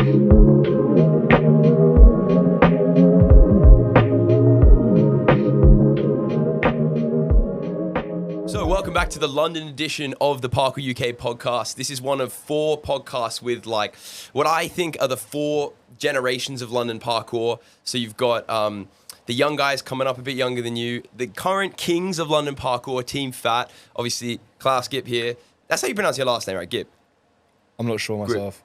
Welcome back to the London edition of the Parkour UK podcast. This is one of 4 podcasts with like what I think are the 4 generations of London Parkour. So you've got the young guys coming up a bit younger than you, the current kings of London Parkour, Team Phat, obviously Klaus, Guip here. That's how you pronounce your last name, right? Guip? I'm not sure myself.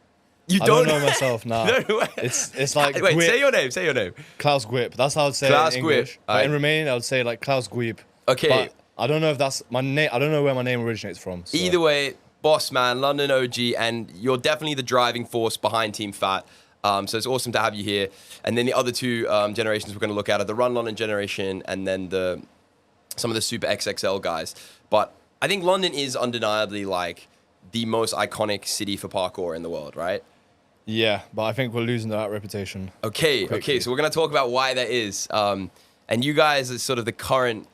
You I don't know myself now. No. It's like Wait, Guip. say your name. Klaus Guip. That's how I'd say Klaus it in English. Guip. But in Romanian, I would say like Klaus Guip. Okay. But I don't know if that's my name. I don't know where my name originates from. So. Either way, boss man, London OG, and you're definitely the driving force behind Team Phat. So it's awesome to have you here. And then the other 2 generations we're going to look at are the Run London generation and then some of the Super XXL guys. But I think London is undeniably like the most iconic city for parkour in the world, right? Yeah, but I think we're losing that reputation. Okay, so we're going to talk about why that is. And you guys are sort of the current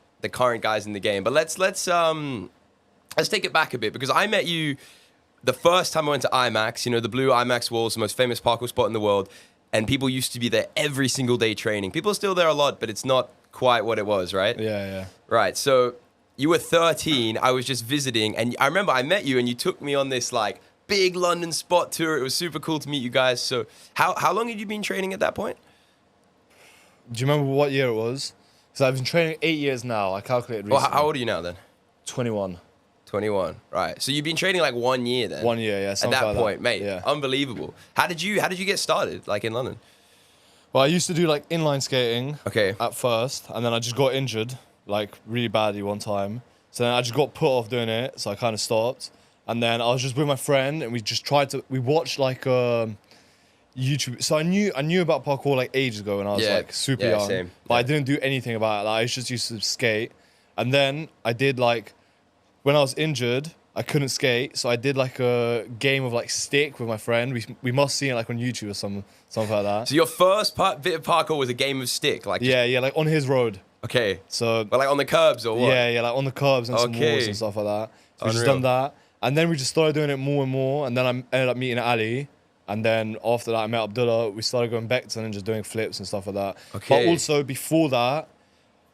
guys in the game. But let's take it back a bit, because I met you the first time I went to IMAX. You know, the blue IMAX wall is the most famous parkour spot in the world, and people used to be there every single day training. People are still there a lot, but it's not quite what it was, right? Yeah. Right, so you were 13, I was just visiting, and I remember I met you and you took me on this like big London spot tour. It was super cool to meet you guys. So how long had you been training at that point? Do you remember what year it was? Because I've been training 8 years now. I calculated recently. Well, how old are you now then? 21. 21, right. So you've been training like 1 year then? 1 year, yeah. At that like point, that. mate, yeah. Unbelievable. How did you get started, like in London? Well, I used to do like inline skating Okay. at first, and then I just got injured, like really badly one time. So then I just got put off doing it, so I kind of stopped. And then I was just with my friend, and we watched like YouTube. So I knew about parkour like ages ago when I was like super young, same. but I didn't do anything about it. Like, I just used to skate, and then I did like when I was injured, I couldn't skate, so I did like a game of like stick with my friend. We must see it like on YouTube or something like that. So your first bit of parkour was a game of stick, like Yeah, like on his road. Okay. So but like on the curbs or what? Yeah, like on the curbs and some walls and stuff like that. So we just done that, and then we just started doing it more and more, and then I ended up meeting Ali. And then after that, I met Abdullah. We started going back to and just doing flips and stuff like that. Okay. But also before that,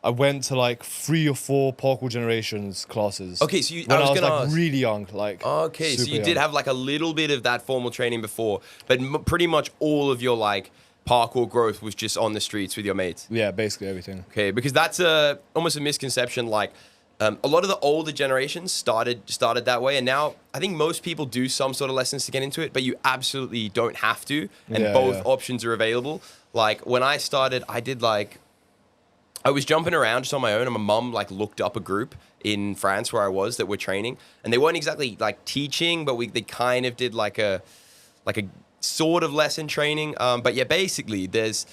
I went to like 3 or 4 parkour generations classes. Okay, so when I was like really young, like okay, so you did young. have like a little bit of that formal training before, but pretty much all of your like parkour growth was just on the streets with your mates. Yeah, basically everything. Okay, because that's almost a misconception. Like a lot of the older generations started that way, and now I think most people do some sort of lessons to get into it, but you absolutely don't have to, and both options are available. Like when I started, I was jumping around just on my own, and my mum like looked up a group in France where I was that were training, and they weren't exactly like teaching, but they kind of did like a sort of lesson training. But yeah, basically there's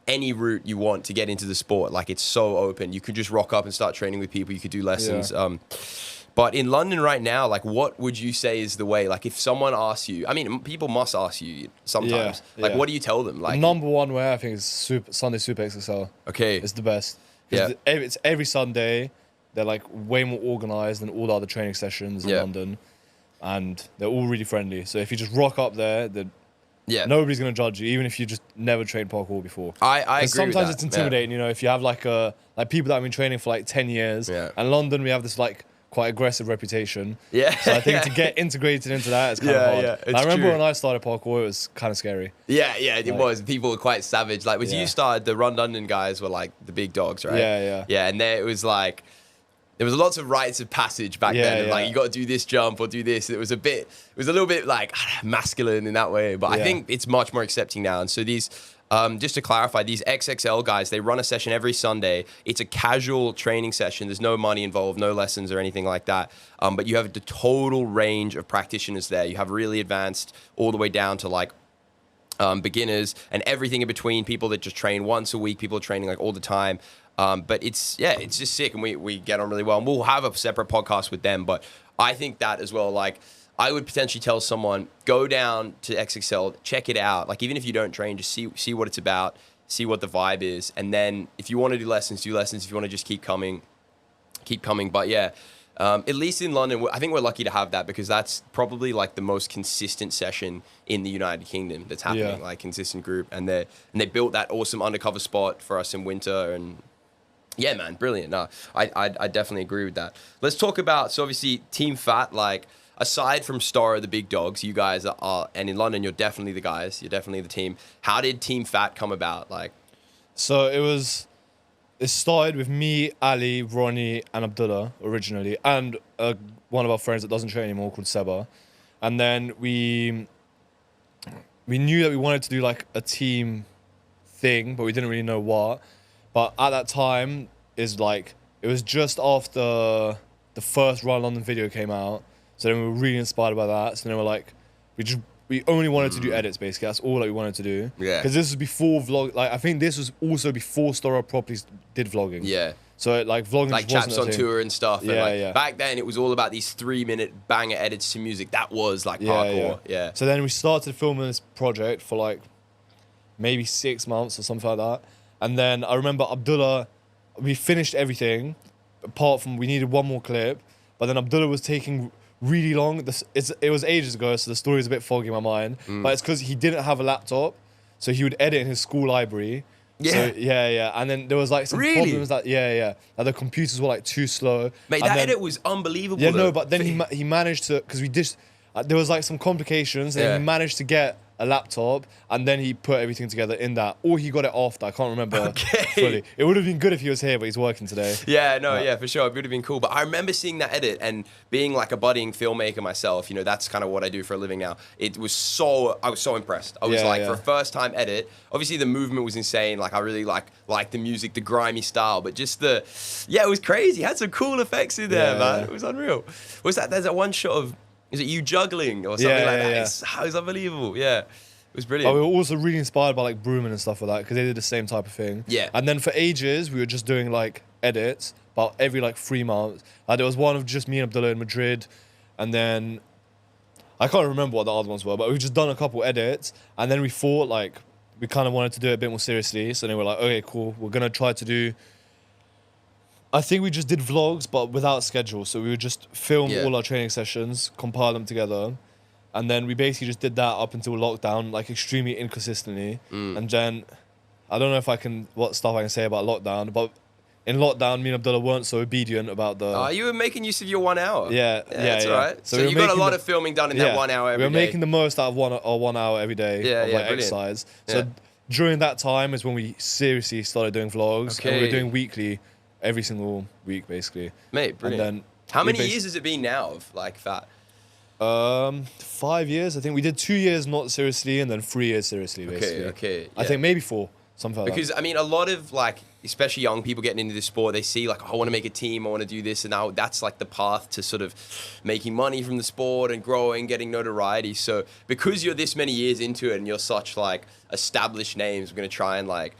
any route you want to get into the sport. Like it's so open. You could just rock up and start training with people. You could do lessons. Yeah. But in London right now, like what would you say is the way? Like if someone asks you, I mean, people must ask you sometimes. Like what do you tell them? Like the number one way I think is Sunday Super XXL. Okay. It's the best. Yeah. It's every Sunday. They're like way more organized than all the other training sessions in London. And they're all really friendly. So if you just rock up there, nobody's going to judge you, even if you just never trained parkour before. I agree with sometimes that. it's intimidating, you know, if you have like people that have been training for like 10 years. Yeah. And London, we have this like quite aggressive reputation. Yeah. So I think to get integrated into that is kind of hard. Yeah, I remember when I started parkour, it was kind of scary. Yeah, it was. People were quite savage. Like when you started, the Run London guys were like the big dogs, right? Yeah. Yeah, and there it was like, there was lots of rites of passage back then. And like you got to do this jump or do this. It was a little bit like masculine in that way. But I think it's much more accepting now. And so these, just to clarify, these XXL guys, they run a session every Sunday. It's a casual training session. There's no money involved, no lessons or anything like that. But you have the total range of practitioners there. You have really advanced all the way down to like beginners and everything in between. People that just train once a week. People training like all the time. But it's just sick, and we get on really well. And we'll have a separate podcast with them. But I think that as well, like I would potentially tell someone, go down to XXL, check it out. Like even if you don't train, just see what it's about, see what the vibe is. And then if you want to do lessons, do lessons. If you want to just keep coming. But yeah, At least in London, I think we're lucky to have that because that's probably like the most consistent session in the United Kingdom that's happening, like consistent group. And they built that awesome undercover spot for us in winter. And yeah, man, brilliant. No, I definitely agree with that. Let's talk about, so obviously Team Phat, like aside from Star, the big dogs, you guys are, and in London, you're definitely the guys. You're definitely the team. How did Team Phat come about? Like, so it started with me, Ali, Ronnie, and Abdullah originally, and one of our friends that doesn't train anymore called Seba. And then we knew that we wanted to do like a team thing, but we didn't really know what. But at that time, it was just after the first Run London video came out. So then we were really inspired by that. So then we're like, we only wanted to do edits, basically. That's all that we wanted to do. Yeah. Because this was before vlog. Like, I think this was also before Stora properly did vlogging. Yeah. So like vlogging like just chaps wasn't on tour and stuff. Yeah, and like, yeah. Back then, it was all about these 3-minute banger edits to music. That was like parkour. Yeah. So then we started filming this project for like maybe 6 months or something like that. And then I remember Abdullah, we finished everything apart from we needed one more clip. But then Abdullah was taking really long. It was ages ago, so the story is a bit foggy in my mind. But it's because he didn't have a laptop, so he would edit in his school library. Yeah. So, yeah. And then there was like some problems that that the computers were like too slow. Mate, and that then, edit was unbelievable. Yeah, though. no, but then he managed to, because we did. There was like some complications, and then he managed to get a laptop, and then he put everything together in that, or he got it after. I can't remember fully. It would have been good if he was here, but he's working today. Yeah, no, yeah, for sure. It would have been cool. But I remember seeing that edit and being like a budding filmmaker myself. You know, that's kind of what I do for a living now. I was so impressed. I was for a first time edit. Obviously, the movement was insane. Like I really like the music, the grimy style, but just it was crazy. It had some cool effects in there, man. It was unreal. There's that one shot of. Is it you juggling or something like that? Yeah. It was unbelievable. Yeah, it was brilliant. But we were also really inspired by like Brooman and stuff like that because they did the same type of thing. Yeah. And then for ages we were just doing like edits, but every like 3 months. There was one of just me and Abdullah in Madrid, and then I can't remember what the other ones were, but we just done a couple edits, and then we thought like we kind of wanted to do it a bit more seriously. So then we're like, okay, cool, we're gonna try to do. I think we just did vlogs, but without schedule. So we would just film all our training sessions, compile them together. And then we basically just did that up until lockdown, like extremely inconsistently. And then, I don't know what stuff I can say about lockdown, but in lockdown, me and Abdullah weren't so obedient about the... you were making use of your 1 hour. Yeah, that's all right. So you got a lot of filming done in that 1 hour every day. We were making the most out of 1 hour every day of like exercise. So during that time is when we seriously started doing vlogs. And we were doing weekly every single week, basically. Mate, brilliant. And then how many years has it been now of like Phat? 5 years. I think we did 2 years not seriously, and then 3 years seriously, basically. Okay. Yeah. I think maybe 4, something like that. Because I mean, a lot of like, especially young people getting into this sport, they see like, I want to make a team, I want to do this, and now that's like the path to sort of making money from the sport and growing, getting notoriety. So because you're this many years into it and you're such like established names, we're gonna try and like.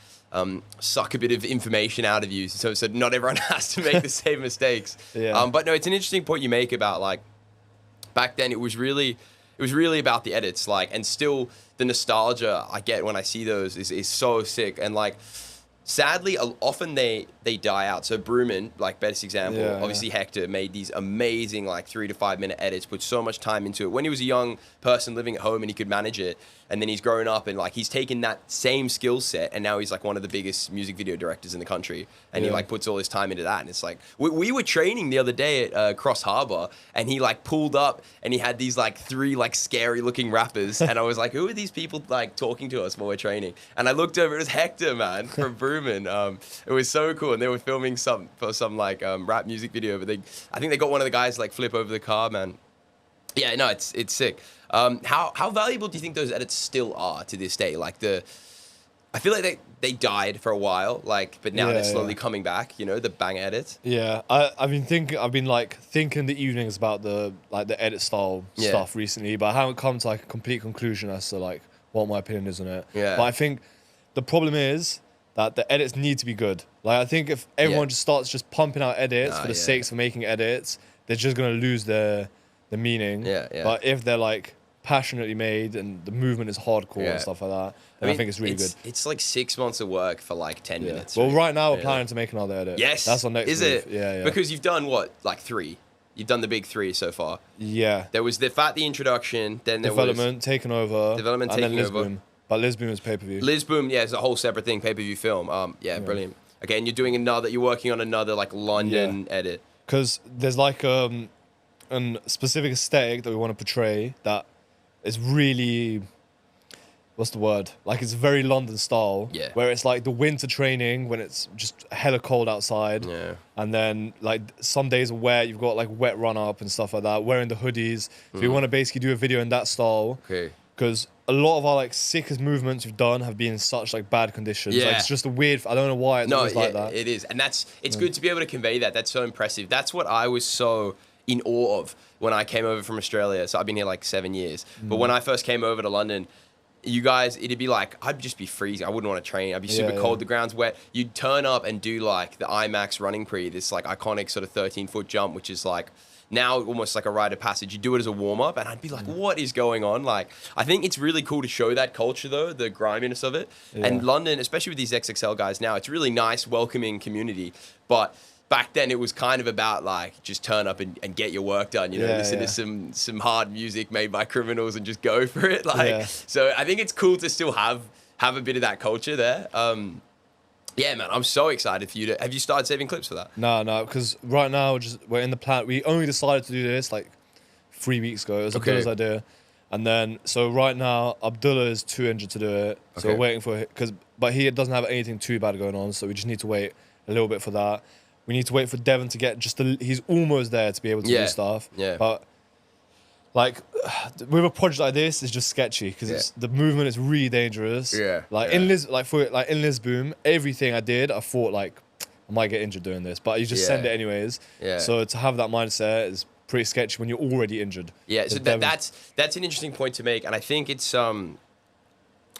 Suck a bit of information out of you, so not everyone has to make the same mistakes. But no, it's an interesting point you make about like back then it was really about the edits, like, and still the nostalgia I get when I see those is so sick. And like sadly often they die out. So Brooman, like best example, obviously Hector made these amazing like 3 to 5 minute edits, put so much time into it when he was a young person living at home and he could manage it. And then he's grown up and like he's taken that same skill set and now he's like one of the biggest music video directors in the country. And he like puts all his time into that. And it's like we were training the other day at Cross Harbour and he like pulled up and he had these like 3 like scary looking rappers. And I was like, who are these people like talking to us while we're training? And I looked over, it was Hector, man, from Brooman. It was so cool. And they were filming some like rap music video, but I think they got one of the guys like flip over the car, man. Yeah, no, it's sick. How valuable do you think those edits still are to this day? Like I feel like they died for a while, like, but now they're slowly coming back. You know, the bang edits. Yeah, I've been thinking the evenings about the edit style stuff recently, but I haven't come to like a complete conclusion as to like what my opinion is on it. Yeah. But I think the problem is that the edits need to be good. Like I think if everyone just starts just pumping out edits for the sakes of making edits, they're just gonna lose the meaning. But if they're like passionately made and the movement is hardcore and stuff like that, then I think it's really good. It's like 6 months of work for like 10 minutes. Well, right now we're planning to make another edit. Yes. That's our next move. Is it? Yeah. Because you've done what, like 3? You've done the big 3 so far. Yeah. There was the introduction, then there Development, taken over. Development, and taking then over. Lisboom. But Lisboom is pay-per-view. Lisboom, yeah, it's a whole separate thing, pay-per-view film. Yeah, brilliant. Okay, and you're working on another like London edit. Because there's like a specific aesthetic that we want to portray that is really, what's the word? Like it's very London style. Yeah. Where it's like the winter training when it's just hella cold outside. Yeah. And then like some days are wet, you've got like wet run up and stuff like that, wearing the hoodies. So we want to basically do a video in that style. Okay. Because a lot of our like sickest movements we've done have been in such like bad conditions. Yeah. Like it's just a weird, I don't know why it's always like that. It is. And it's good to be able to convey that. That's so impressive. That's what I was so in awe of when I came over from Australia. So I've been here like 7 years. But when I first came over to London, you guys, it'd be like, I'd just be freezing. I wouldn't want to train. I'd be super cold. The ground's wet. You'd turn up and do like the IMAX running pre, this like iconic sort of 13-foot jump, which is like now almost like a rite of passage. You do it as a warm-up and I'd be like, what is going on? Like, I think it's really cool to show that culture though, the griminess of it. Yeah. And London, especially with these XXL guys now, it's really nice, welcoming community. But back then it was kind of about like just turn up and get your work done, you know, listen to some hard music made by criminals and just go for it. Like, so I think it's cool to still have a bit of that culture there. Yeah, man, I'm so excited for you to. Have you started saving clips for that? No, because right now we're in the plan. We only decided to do this like 3 weeks ago. It was Abdullah's idea, and then so right now Abdullah is too injured to do it. So we're waiting for but he doesn't have anything too bad going on. So we just need to wait a little bit for that. We need to wait for Devon to get he's almost there to be able to do stuff. Yeah. But like with a project like this, it's just sketchy because the movement is really dangerous. Yeah. Like in Lisboom, everything I did, I thought like I might get injured doing this, but you just send it anyways. Yeah. So to have that mindset is pretty sketchy when you're already injured. Yeah. So that's an interesting point to make, and I think it's an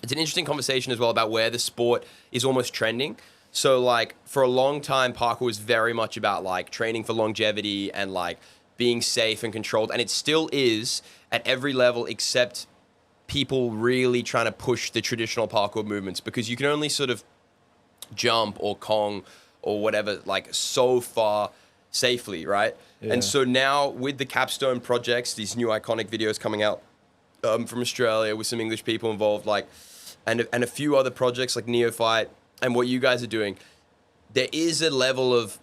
interesting conversation as well about where the sport is almost trending. So like for a long time, parkour was very much about like training for longevity and like being safe and controlled. And it still is at every level except people really trying to push the traditional parkour movements because you can only sort of jump or Kong or whatever like so far safely, right? Yeah. And so now with the capstone projects, these new iconic videos coming out from Australia with some English people involved, like and a few other projects like Neophyte, and what you guys are doing, there is a level of,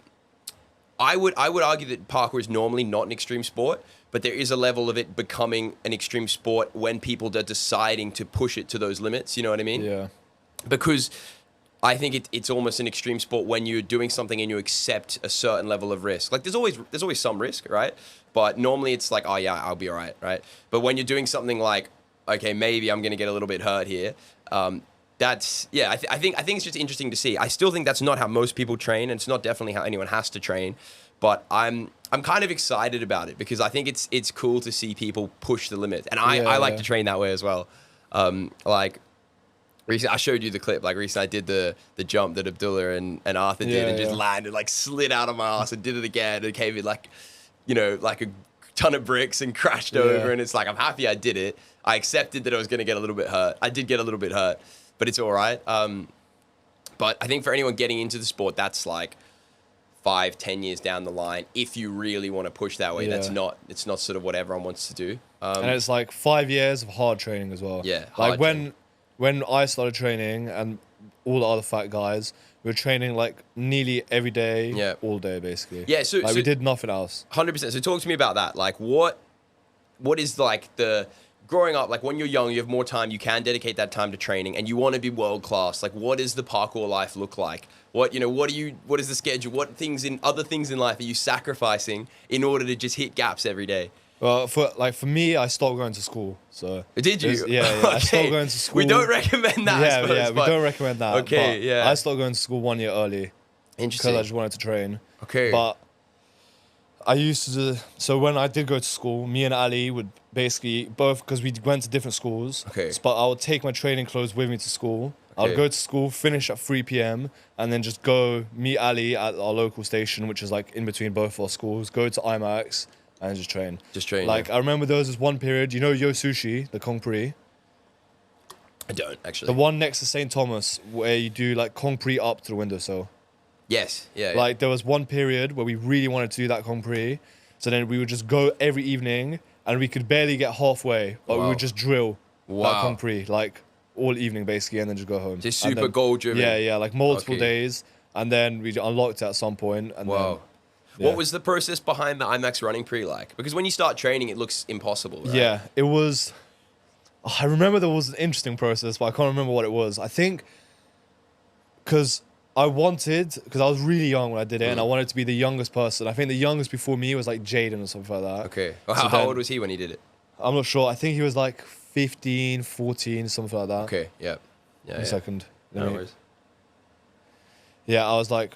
I would argue that parkour is normally not an extreme sport, but there is a level of it becoming an extreme sport when people are deciding to push it to those limits, you know what I mean? Yeah. Because I think it's almost an extreme sport when you're doing something and you accept a certain level of risk. Like there's always some risk, right? But normally it's like, oh yeah, I'll be all right? But when you're doing something like, okay, maybe I'm gonna get a little bit hurt here, I think it's just interesting to see. I still think that's not how most people train, and it's not definitely how anyone has to train. But I'm kind of excited about it because I think it's cool to see people push the limits, and I like to train that way as well. Like recently, I showed you the clip. Like recently, I did the jump that Abdullah and Arthur did, and just landed, like slid out of my ass and did it again, and came in like, you know, like a ton of bricks and crashed over. And it's like I'm happy I did it. I accepted that I was going to get a little bit hurt. I did get a little bit hurt. But it's all right. But I think for anyone getting into the sport, that's like 5-10 years down the line. If you really want to push that way, it's not sort of what everyone wants to do. And it's like 5 years of hard training as well. Yeah. Like when I started training and all the other fat guys, we were training like nearly every day, all day basically. Yeah. So we did nothing else. 100%. So talk to me about that. Like what is like the growing up, like when you're young, you have more time, you can dedicate that time to training and you want to be world class. Like what does the parkour life look like? What is the schedule? What other things in life are you sacrificing in order to just hit gaps every day? Well, for me, I stopped going to school. So did you? Yeah. Okay. I stopped going to school. We don't recommend that. We don't recommend that. Okay, I stopped going to school 1 year early. Interesting. Because I just wanted to train. Okay. But I used to so when I did go to school, me and Ali would basically both, because we went to different schools. Okay. But I would take my training clothes with me to school. Okay. I would go to school, finish at 3 p.m. and then just go meet Ali at our local station, which is like in between both our schools. Go to IMAX and just train. Like I remember there was this one period. You know Yo Sushi, the Kong Pri? I don't actually. The one next to St. Thomas where you do like Kong Pri up to the windowsill. Yes, yeah. Like there was one period where we really wanted to do that Kong Pri, So then we would just go every evening, and we could barely get halfway, but we would just drill that concrete like all evening basically, and then just go home. Just super goal driven. Yeah, like multiple days, and then we unlocked it at some point. And then, what was the process behind the IMAX running pre like? Because when you start training, it looks impossible, right? Yeah, it was. I remember there was an interesting process, but I can't remember what it was. I think because I was really young when I did it, and I wanted to be the youngest person. I think the youngest before me was like Jaden or something like that. Okay. Well, how old was he when he did it? I'm not sure. I think he was like 15, 14, something like that. Okay, yeah. A second. No worries. Yeah, I was like,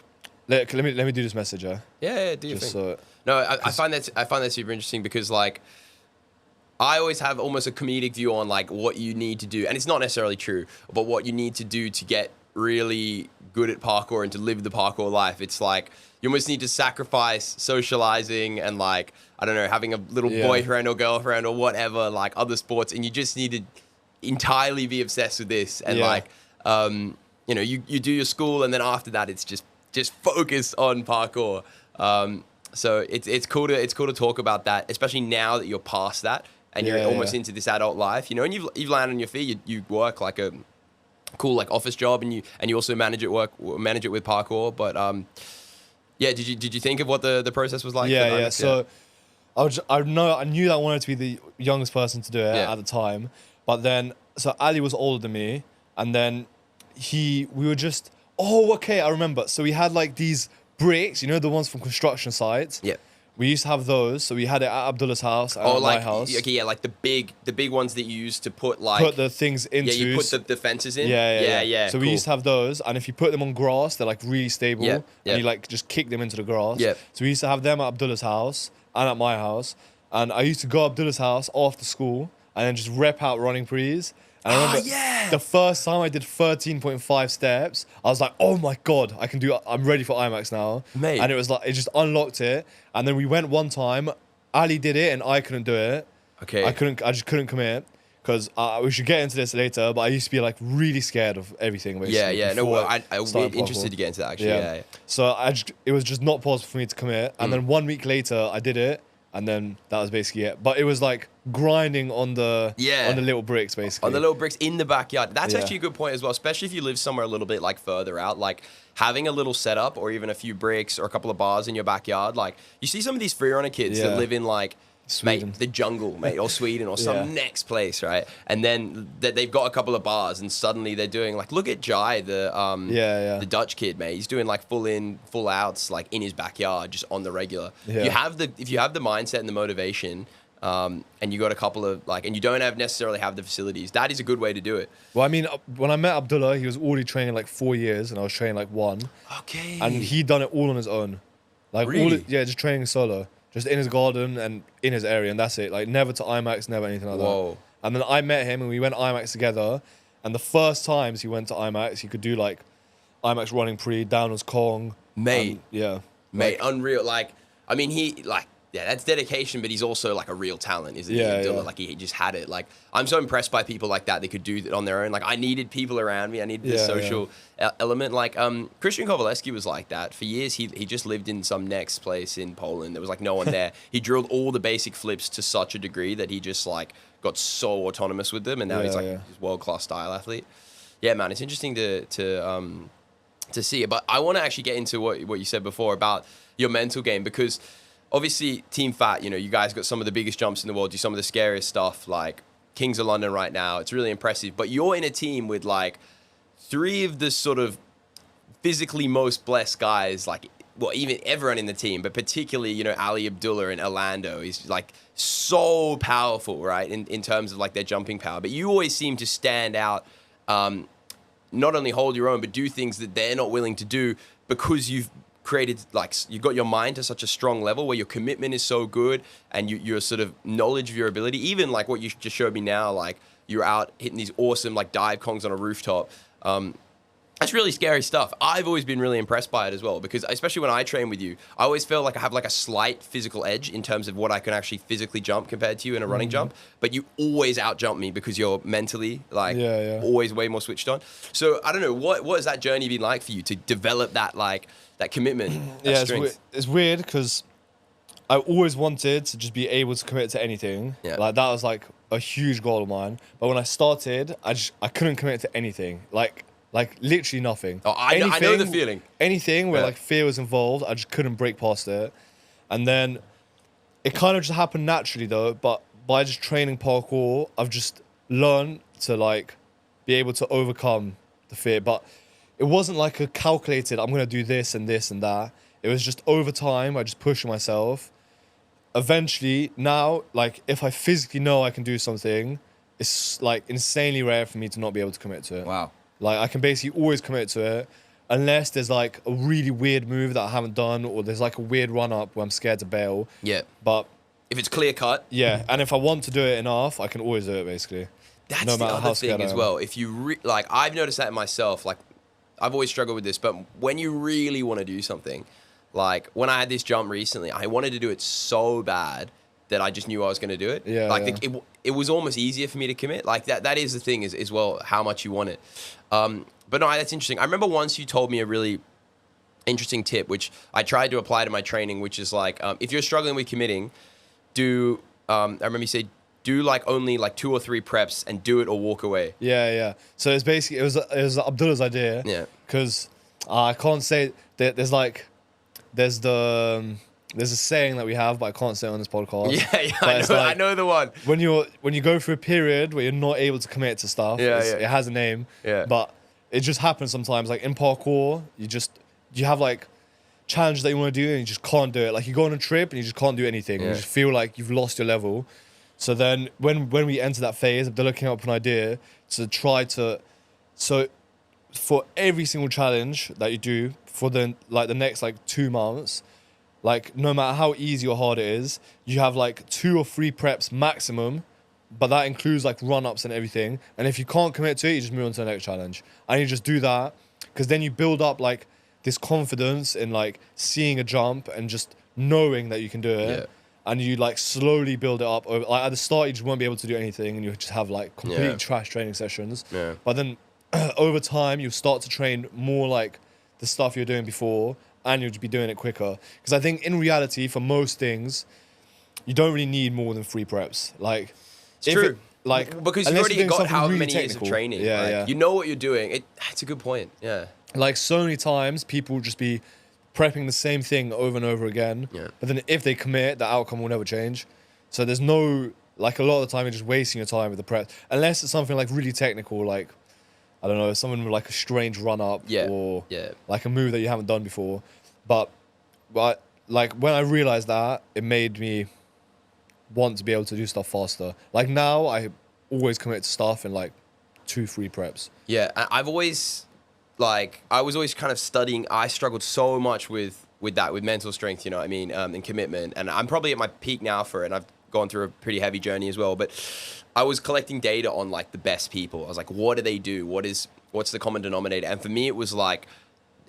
let me do this message, yeah? Yeah, do your thing. No, I find that super interesting because like I always have almost a comedic view on like what you need to do, and it's not necessarily true, but what you need to do to get really good at parkour and to live the parkour life. It's like you almost need to sacrifice socializing and like, I don't know, having a little boyfriend or girlfriend or whatever, like other sports, and you just need to entirely be obsessed with this. And like, you know, you do your school, and then after that, it's just focus on parkour. So it's cool to talk about that, especially now that you're past that and you're almost into this adult life, you know, and you've landed on your feet. You work like a cool like office job, and you also manage it with parkour. But did you think of what the process was like? So I knew that I wanted to be the youngest person to do it at the time, but then so Ali was older than me, and then we were just I remember. So we had like these bricks, you know, the ones from construction sites. Yeah. We used to have those, so we had it at Abdullah's house and at my house. Okay, yeah, like the big ones that you used to put the things into. Yeah, you put the fences in. Yeah. So we used to have those, and if you put them on grass, they're like really stable. And you like just kick them into the grass. Yeah. So we used to have them at Abdullah's house and at my house, and I used to go to Abdullah's house after school and then just rep out running prees. And I remember the first time I did 13.5 steps, I was like, oh my God, I'm ready for IMAX now. Mate. And it was like, it just unlocked it. And then we went one time, Ali did it and I couldn't do it. Okay. I just couldn't commit because we should get into this later, but I used to be like really scared of everything basically. Yeah. No, I'm interested to get into that actually. Yeah. So it was just not possible for me to commit. And then 1 week later, I did it. And then that was basically it. But it was like grinding on the little bricks, basically. On the little bricks in the backyard. That's actually a good point as well, especially if you live somewhere a little bit like further out. Like having a little setup or even a few bricks or a couple of bars in your backyard. Like you see some of these freerunner kids that live in like Sweden. The jungle, or Sweden or some next place, right? And then they've got a couple of bars and suddenly they're doing like, look at Jai, the Dutch kid, mate. He's doing like full outs like in his backyard, just on the regular. Yeah. If you have the mindset and the motivation, and you got a couple of like, and you don't necessarily have the facilities, that is a good way to do it. Well, I mean, when I met Abdullah, he was already training like 4 years and I was training like 1. Okay. And he'd done it all on his own. Like really? Just training solo. Just in his garden and in his area, and that's it. Like, never to IMAX, never anything like that. And then I met him, and we went IMAX together. And the first times he went to IMAX, he could do, like, IMAX running pre, down as Kong. Mate. Like, unreal. Like, I mean, that's dedication, but he's also, like, a real talent, isn't he? Abdullah? Like, he just had it. Like, I'm so impressed by people like that. They could do it on their own. Like, I needed people around me. I needed the social element. Like, Christian Kowaleski was like that. For years, he just lived in some next place in Poland. There was, like, no one there. He drilled all the basic flips to such a degree that he just, like, got so autonomous with them. And now he's, like, this world-class style athlete. Yeah, man, it's interesting to see it. But I want to actually get into what you said before about your mental game, because obviously, Team Phat, you know, you guys got some of the biggest jumps in the world, do some of the scariest stuff, like Kings of London right now. It's really impressive. But you're in a team with, like, 3 of the sort of physically most blessed guys, like, well, even everyone in the team, but particularly, you know, Ali Abdullah and Orlando is, like, so powerful, right, in terms of, like, their jumping power. But you always seem to stand out, not only hold your own, but do things that they're not willing to do because you've created, like, you got your mind to such a strong level where your commitment is so good and your sort of knowledge of your ability, even like what you just showed me now, like you're out hitting these awesome like dive kongs on a rooftop. That's really scary stuff. I've always been really impressed by it as well, because especially when I train with you, I always feel like I have like a slight physical edge in terms of what I can actually physically jump compared to you in a running jump, but you always out jump me because you're mentally like always way more switched on. So I don't know, what has that journey been like for you to develop that, like, that commitment, that strength? It's weird because I always wanted to just be able to commit to anything. Yeah. Like that was like a huge goal of mine. But when I started, I couldn't commit to anything. Like literally nothing. Oh, I know the feeling. Anything where like fear was involved, I just couldn't break past it. And then it kind of just happened naturally though. But by just training parkour, I've just learned to like be able to overcome the fear. But it wasn't like a calculated, I'm gonna do this and this and that. It was just over time, I just pushed myself. Eventually, now, like, if I physically know I can do something, it's, like, insanely rare for me to not be able to commit to it. Wow. Like, I can basically always commit to it, unless there's, like, a really weird move that I haven't done, or there's, like, a weird run-up where I'm scared to bail. Yeah. But... if it's clear-cut. Yeah, and if I want to do it enough, I can always do it, basically. That's no the other thing as well. If you, like, I've noticed that in myself, like, I've always struggled with this, but when you really want to do something... like, when I had this jump recently, I wanted to do it so bad that I just knew I was going to do it. Yeah, like, it was almost easier for me to commit. Like, that is the thing, is well, how much you want it. But no, that's interesting. I remember once you told me a really interesting tip, which I tried to apply to my training, which is like, if you're struggling with committing, I remember you said, do like only like 2 or 3 preps and do it or walk away. Yeah. So it's basically, it was Abdullah's idea. Yeah. Because I can't say, there's like... there's a saying that we have, but I can't say it on this podcast. Yeah, I know the one. When you go through a period where you're not able to commit to stuff, it has a name. Yeah. But it just happens sometimes. Like in parkour, you have like challenges that you want to do and you just can't do it. Like you go on a trip and you just can't do anything. Yeah. You just feel like you've lost your level. So then when we enter that phase, Abdullah came up with an idea to try to... so for every single challenge that you do for the next like 2 months, like no matter how easy or hard it is, you have like 2 or 3 preps maximum, but that includes like run-ups and everything. And if you can't commit to it, you just move on to the next challenge. And you just do that, because then you build up like this confidence in like seeing a jump and just knowing that you can do it. Yeah. And you like slowly build it up over, like at the start you just won't be able to do anything and you just have like complete trash training sessions. Yeah. But then over time, you'll start to train more like the stuff you're doing before, and you'll just be doing it quicker. Because I think in reality, for most things, you don't really need more than 3 preps. Like, it's true. Because you've already got how really many years of training. Yeah, like, you know what you're doing. It's a good point. Yeah. Like so many times, people will just be prepping the same thing over and over again. Yeah. But then if they commit, the outcome will never change. So there's no, like a lot of the time, you're just wasting your time with the prep. Unless it's something like really technical, like, I don't know, someone with like a strange run-up or like a move that you haven't done before. But like when I realized that, it made me want to be able to do stuff faster. Like now, I always commit to stuff in like 2-3 preps. Yeah, I was always kind of studying. I struggled so much with mental strength, you know what I mean, and commitment. And I'm probably at my peak now for it, and I've gone through a pretty heavy journey as well. But I was collecting data on like the best people. I was like, what do they do? What's the common denominator? And for me, it was like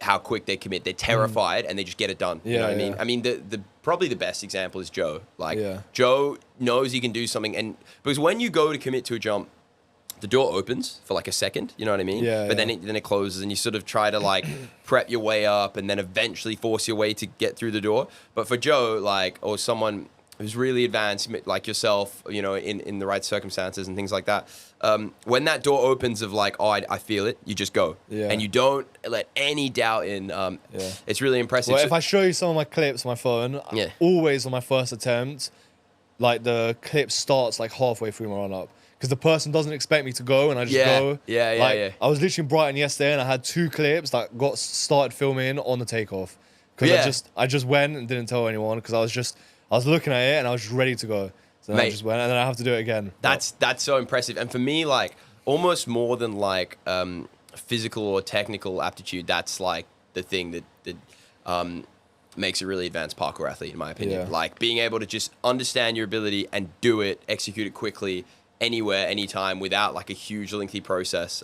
how quick they commit. They're terrified and they just get it done. You know what I mean? I mean, the probably the best example is Joe. Like Joe knows he can do something, and because when you go to commit to a jump, the door opens for like a second, you know what I mean? But then it closes, and you sort of try to like prep your way up and then eventually force your way to get through the door. But for Joe, like, or someone who's really advanced, like yourself, you know, in the right circumstances and things like that, when that door opens of like, oh, I feel it, you just go. And you don't let any doubt in. It's really impressive. Well, if I show you some of my clips on my phone, always on my first attempt, like the clip starts like halfway through my run-up. Because the person doesn't expect me to go, and I just go. I was literally in Brighton yesterday, and I had 2 clips that got started filming on the takeoff. Because I just went and didn't tell anyone, because I was looking at it and I was just ready to go. So then I just went, and then I have to do it again. That's so impressive. And for me, like almost more than like physical or technical aptitude, that's like the thing that makes a really advanced parkour athlete, in my opinion. Like being able to just understand your ability and do it, execute it quickly, anywhere, anytime, without like a huge lengthy process.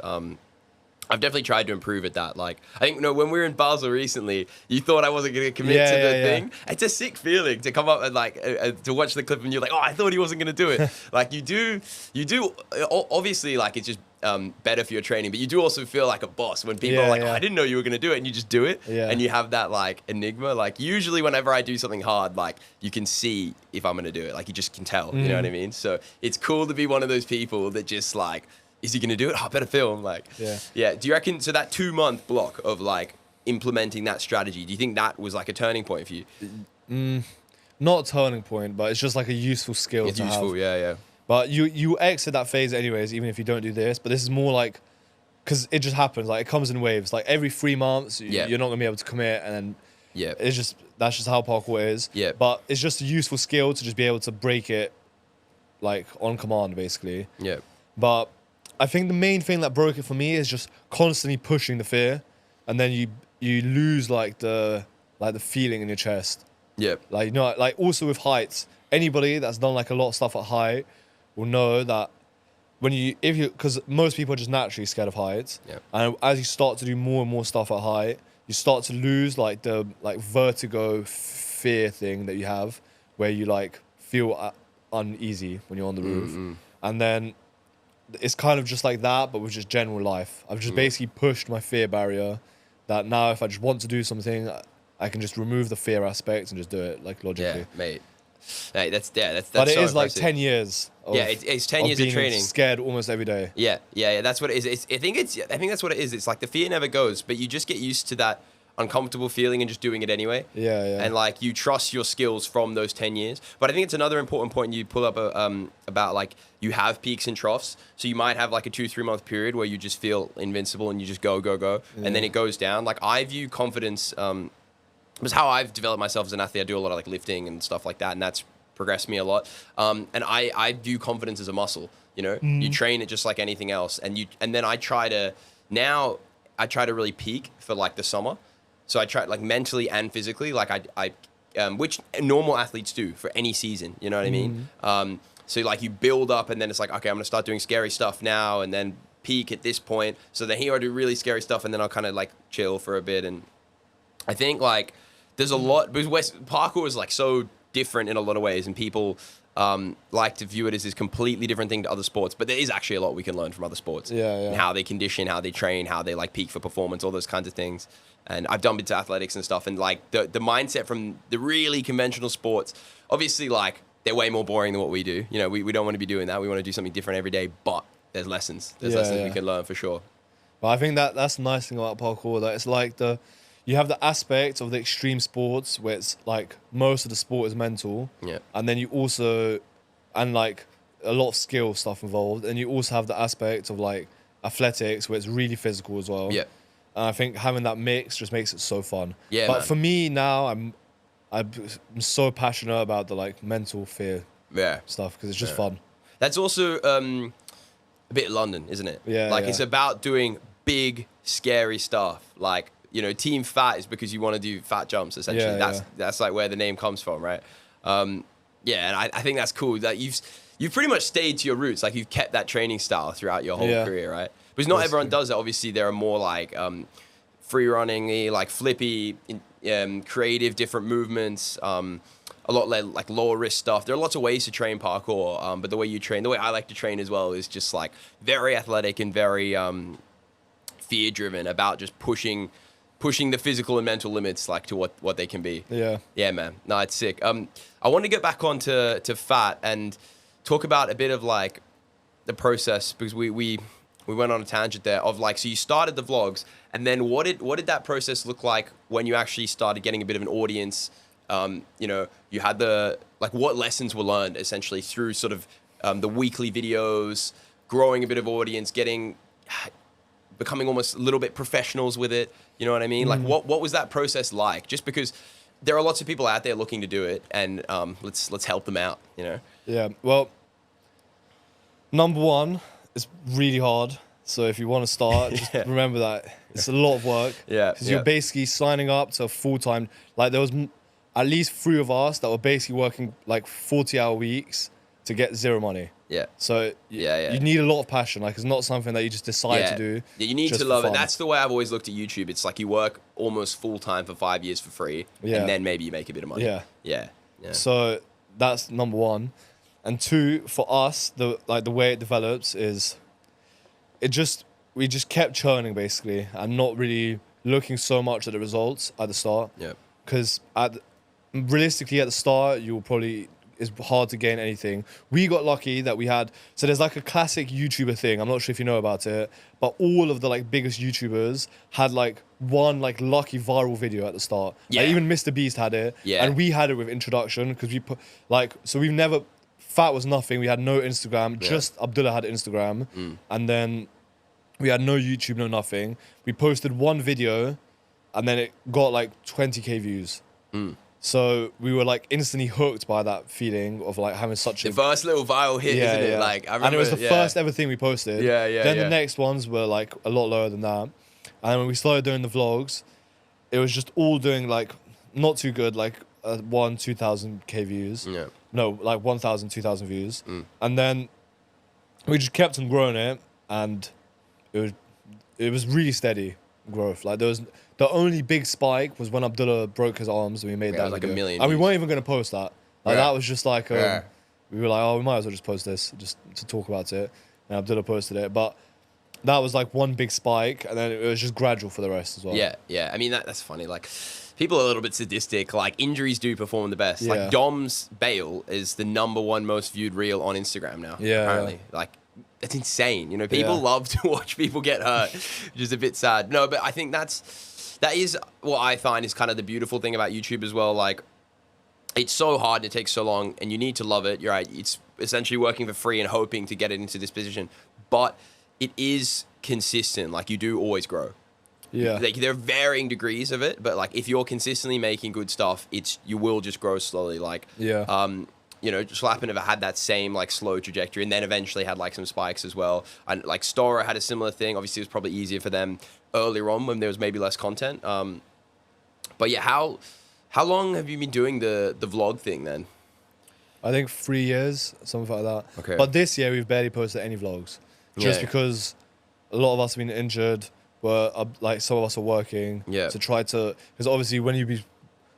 I've definitely tried to improve at that. Like, I think, when we were in Basel recently, you thought I wasn't going to commit to the thing. It's a sick feeling to come up and like, to watch the clip and you're like, oh, I thought he wasn't going to do it. Like you do, obviously, like it's just better for your training. But you do also feel like a boss when people are like, oh, I didn't know you were going to do it, and you just do it. Yeah. And you have that like enigma. Like usually whenever I do something hard, like you can see if I'm going to do it. Like you just can tell, you know what I mean? So it's cool to be one of those people that just like, is he going to do it? Oh, I better film. Like, yeah. Do you reckon, so that 2-month block of like implementing that strategy, do you think that was like a turning point for you? Not a turning point, but it's just like a useful skill It's to useful, have. yeah. But you exit that phase anyways, even if you don't do this. But this is more like, because it just happens. Like it comes in waves. Like every 3 months, you're not gonna be able to commit, and then that's just how parkour is. Yeah. But it's just a useful skill to just be able to break it, like on command, basically. Yeah. But I think the main thing that broke it for me is just constantly pushing the fear, and then you lose like the feeling in your chest. Yeah. Like, you know, like also with heights, anybody that's done like a lot of stuff at height will know that because most people are just naturally scared of heights. Yeah. And as you start to do more and more stuff at height, you start to lose like the like vertigo fear thing that you have, where you like feel uneasy when you're on the roof. And then it's kind of just like that, but with just general life. I've just basically pushed my fear barrier, that now if I just want to do something, I can just remove the fear aspect and just do it like logically. Yeah, mate. Hey, that's but it so is like impressive. 10 years. It's 10 years of training. Scared almost every day. Yeah. That's what it is. I think that's what it is. It's like the fear never goes, but you just get used to that uncomfortable feeling and just doing it anyway. Yeah. And like you trust your skills from those 10 years. But I think it's another important point you pull up about like you have peaks and troughs. So you might have like a 2-3 month period where you just feel invincible and you just go, and then it goes down. Like I view confidence. Was how I've developed myself as an athlete. I do a lot of like lifting and stuff like that, and that's progressed me a lot. And I view confidence as a muscle. You know, you train it just like anything else, and then I try to really peak for like the summer. So I try like mentally and physically, like I which normal athletes do for any season. You know what I mean? So like you build up, and then it's like, okay, I'm gonna start doing scary stuff now, and then peak at this point. So then here I do really scary stuff, and then I'll kind of like chill for a bit. And I think like there's a lot, because parkour is like so different in a lot of ways, and people like to view it as this completely different thing to other sports. But there is actually a lot we can learn from other sports. And how they condition, how they train, how they like peak for performance, all those kinds of things. And I've done bits of athletics and stuff, and like the mindset from the really conventional sports, obviously like they're way more boring than what we do. You know, we don't want to be doing that. We want to do something different every day, but there's lessons. There's lessons we can learn for sure. But I think that's the nice thing about parkour, that it's like you have the aspect of the extreme sports where it's like most of the sport is mental. Yeah. And then you also, and like a lot of skill stuff involved. And you also have the aspect of like athletics where it's really physical as well. Yeah. And I think having that mix just makes it so fun. Yeah. But for me now, I'm so passionate about the like mental fear stuff, because it's just fun. That's also a bit London, isn't it? Yeah. Like it's about doing big, scary stuff. Like, you know, Team Phat is because you want to do fat jumps, essentially. That's like where the name comes from, right? And I think that's cool that you've pretty much stayed to your roots. Like you've kept that training style throughout your whole career, right? Because not everyone does it. Obviously, there are more like free running, like flippy, creative, different movements. A lot like lower risk stuff. There are lots of ways to train parkour, but the way I like to train as well is just like very athletic and very fear driven, about just pushing the physical and mental limits like to what they can be. Yeah, man. No, it's sick. I want to get back on to Phat and talk about a bit of like the process, because we went on a tangent there of like, so you started the vlogs, and then what did that process look like when you actually started getting a bit of an audience? You know, you had what lessons were learned essentially through sort of the weekly videos, growing a bit of audience, becoming almost a little bit professionals with it. You know what I mean? Like what was that process like? Just because there are lots of people out there looking to do it, and let's help them out, you know? Yeah, well, number one, it's really hard. So if you want to start, just remember that it's a lot of work. Because you're basically signing up to a full-time, like there was at least 3 of us that were basically working like 40-hour weeks to get zero money. So you need a lot of passion. Like it's not something that you just decide to do. Yeah, you need to love it. That's the way I've always looked at YouTube. It's like you work almost full time for 5 years for free, and then maybe you make a bit of money. Yeah. So that's number one, and two, for us, the way it develops is we just kept churning basically and not really looking so much at the results at the start. Yeah. Because realistically at the start, it's hard to gain anything. We got lucky that we had, so there's like a classic YouTuber thing, I'm not sure if you know about it, but all of the like biggest YouTubers had like one like lucky viral video at the start. Yeah. Like, even Mr. Beast had it. Yeah. And we had it with introduction because we put like, so we've never, Phat was nothing, we had no Instagram, just Abdullah had Instagram. And then we had no YouTube, no nothing. We posted one video and then it got like 20k views. So we were like instantly hooked by that feeling of like having such the first little viral hit, isn't it? Like, I remember, and it was the first ever thing we posted. Then the next ones were like a lot lower than that. And then when we started doing the vlogs, it was just all doing like not too good, like 2,000k views. Yeah. No, like 1,000, 2,000 views. And then we just kept on growing it, and it was really steady growth. Like there was. The only big spike was when Abdullah broke his arms and we made that like video. 1 million. And we weren't even going to post that. Like that was just like, we were like, oh, we might as well just post this just to talk about it. And Abdullah posted it. But that was like one big spike, and then it was just gradual for the rest as well. Yeah. I mean, that's funny. Like, people are a little bit sadistic. Like, injuries do perform the best. Like, Dom's bail is the #1 most viewed reel on Instagram now. Apparently. Like, it's insane. You know, people love to watch people get hurt, which is a bit sad. No, but I think that is what I find is kind of the beautiful thing about YouTube as well. Like, it's so hard and it takes so long, and you need to love it. You're right. It's essentially working for free and hoping to get it into this position. But it is consistent. Like, you do always grow. Yeah. Like, there are varying degrees of it, but like if you're consistently making good stuff, you will just grow slowly. Like, you know, Schlappen have had that same like slow trajectory, and then eventually had like some spikes as well. And like Stora had a similar thing. Obviously, it was probably easier for them earlier on when there was maybe less content. But yeah, how long have you been doing the vlog thing then? I think 3 years, something like that. Okay. But this year we've barely posted any vlogs, just because a lot of us have been injured. Like some of us are working. To try to, because obviously when you be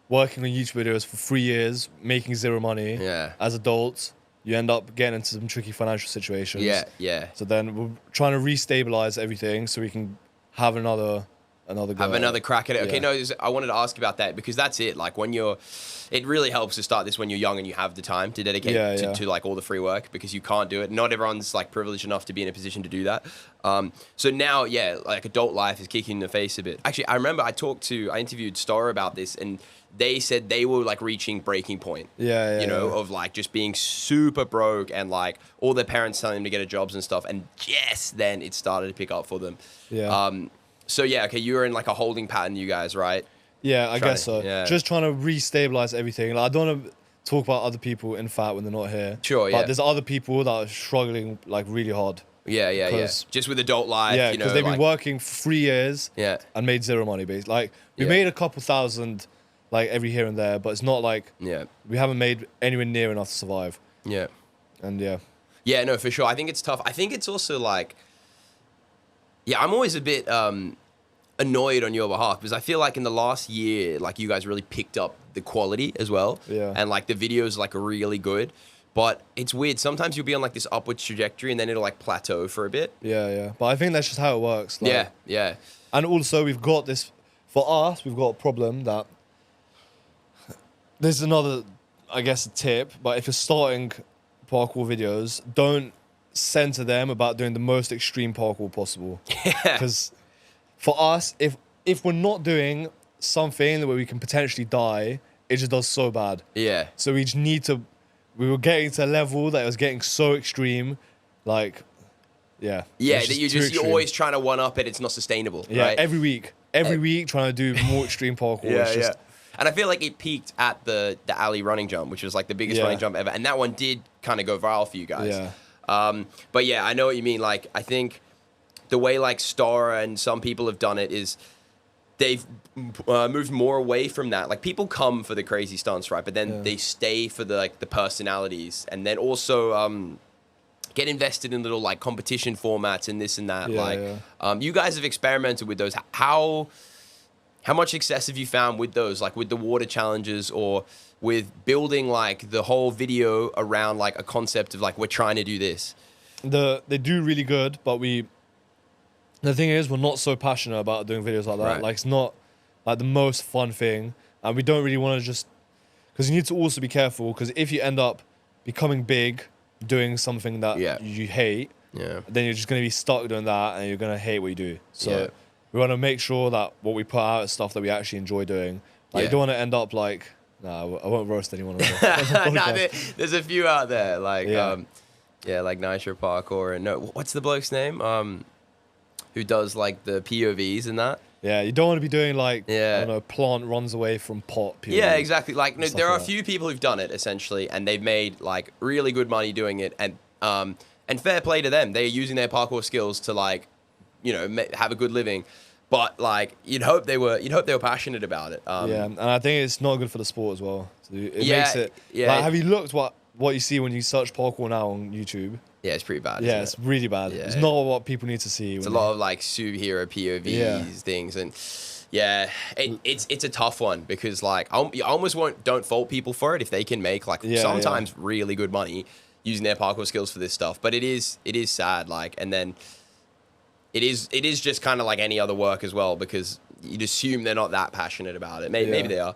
working on YouTube videos for 3 years, making zero money, as adults, you end up getting into some tricky financial situations. So then we're trying to restabilize everything so we can have another go. Have another crack at it. Okay, no, I wanted to ask about that because that's it. Like it really helps to start this when you're young and you have the time to dedicate to like all the free work, because you can't do it. Not everyone's like privileged enough to be in a position to do that. So now, like adult life is kicking in the face a bit. Actually, I remember I interviewed Stora about this, and they said they were like reaching breaking point. You know, of like just being super broke and like all their parents telling them to get a jobs and stuff. And then it started to pick up for them. So okay, you were in like a holding pattern, you guys, right? Yeah, I guess so. Just trying to restabilize everything. Like, I don't want to talk about other people in Phat when they're not here. Sure, But there's other people that are struggling like really hard. Just with adult life. Yeah, because they've been working for 3 years. And made zero money, basically. Like, we made a couple thousand, like every here and there, but it's not like we haven't made anywhere near enough to survive. And Yeah, no, for sure. I think it's tough. I think it's also like, I'm always a bit annoyed on your behalf, because I feel like in the last year, like you guys really picked up the quality as well. And like the videos like are really good. But it's weird. Sometimes you'll be on like this upwards trajectory and then it'll like plateau for a bit. But I think that's just how it works. Like, And also we've got this, for us, we've got a problem that, there's another, I guess, a tip, but if you're starting parkour videos, don't center them about doing the most extreme parkour possible. Because for us, if we're not doing something where we can potentially die, it just does so bad. So we just need to, we were getting to a level that was getting so extreme, like, that you're always trying to one up it. It's not sustainable. Right? Every week trying to do more extreme parkour. And I feel like it peaked at the alley running jump, which was like the biggest running jump ever. And that one did kind of go viral for you guys. But I know what you mean. Like, I think the way like Star and some people have done it is they've moved more away from that. Like, people come for the crazy stunts, right? But then they stay for the like the personalities, and then also get invested in little like competition formats and this and that. You guys have experimented with those. How much success have you found with those, like with the water challenges, or with building like the whole video around like a concept of like, we're trying to do this? They do really good, but we The thing is, we're not so passionate about doing videos like that. Right. Like, it's not like the most fun thing, and we don't really want to just, because you need to also be careful, because if you end up becoming big doing something that you hate, then you're just going to be stuck doing that, and you're going to hate what you do. So we want to make sure that what we put out is stuff that we actually enjoy doing. Like, you don't want to end up like, I won't roast anyone. Nah, there's a few out there, like like Nitro Parkour, and what's the bloke's name? Who does like the POVs and that? Yeah, you don't want to be doing like, I don't know, plant runs away from pot. POVs, yeah, exactly. Like, no, there are a few people who've done it essentially, and they've made like really good money doing it, and fair play to them. They're using their parkour skills to like, you know, have a good living. But like, you'd hope they were passionate about it. And I think it's not good for the sport as well. So it makes it. Yeah. Like, have you looked what you see when you search parkour now on YouTube? Yeah, it's pretty bad. Yeah, it's really bad. Yeah. It's not what people need to see. It's a lot of like superhero POVs things, and it's a tough one because like you almost don't fault people for it if they can make like sometimes really good money using their parkour skills for this stuff. But it is sad, like, and then it is just kind of like any other work as well, because you'd assume they're not that passionate about it. Maybe they are.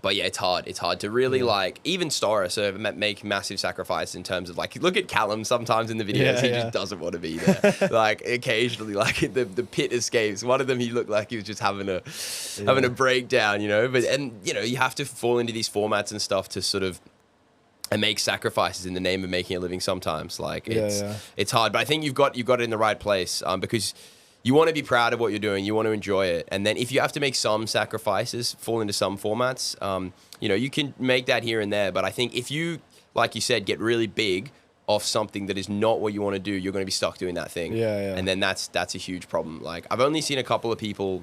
But yeah, it's hard. It's hard to really like, even Storis make massive sacrifice in terms of like, look at Callum sometimes in the videos, he just doesn't want to be there. Like occasionally, like the pit escapes. One of them, he looked like he was just having a breakdown, you know. But you know, you have to fall into these formats and stuff to sort of and make sacrifices in the name of making a living. Sometimes, like it's hard. But I think you've got it in the right place, because you want to be proud of what you're doing. You want to enjoy it. And then if you have to make some sacrifices, fall into some formats, you know, you can make that here and there. But I think if you, like you said, get really big off something that is not what you want to do, you're going to be stuck doing that thing. And then that's a huge problem. Like, I've only seen a couple of people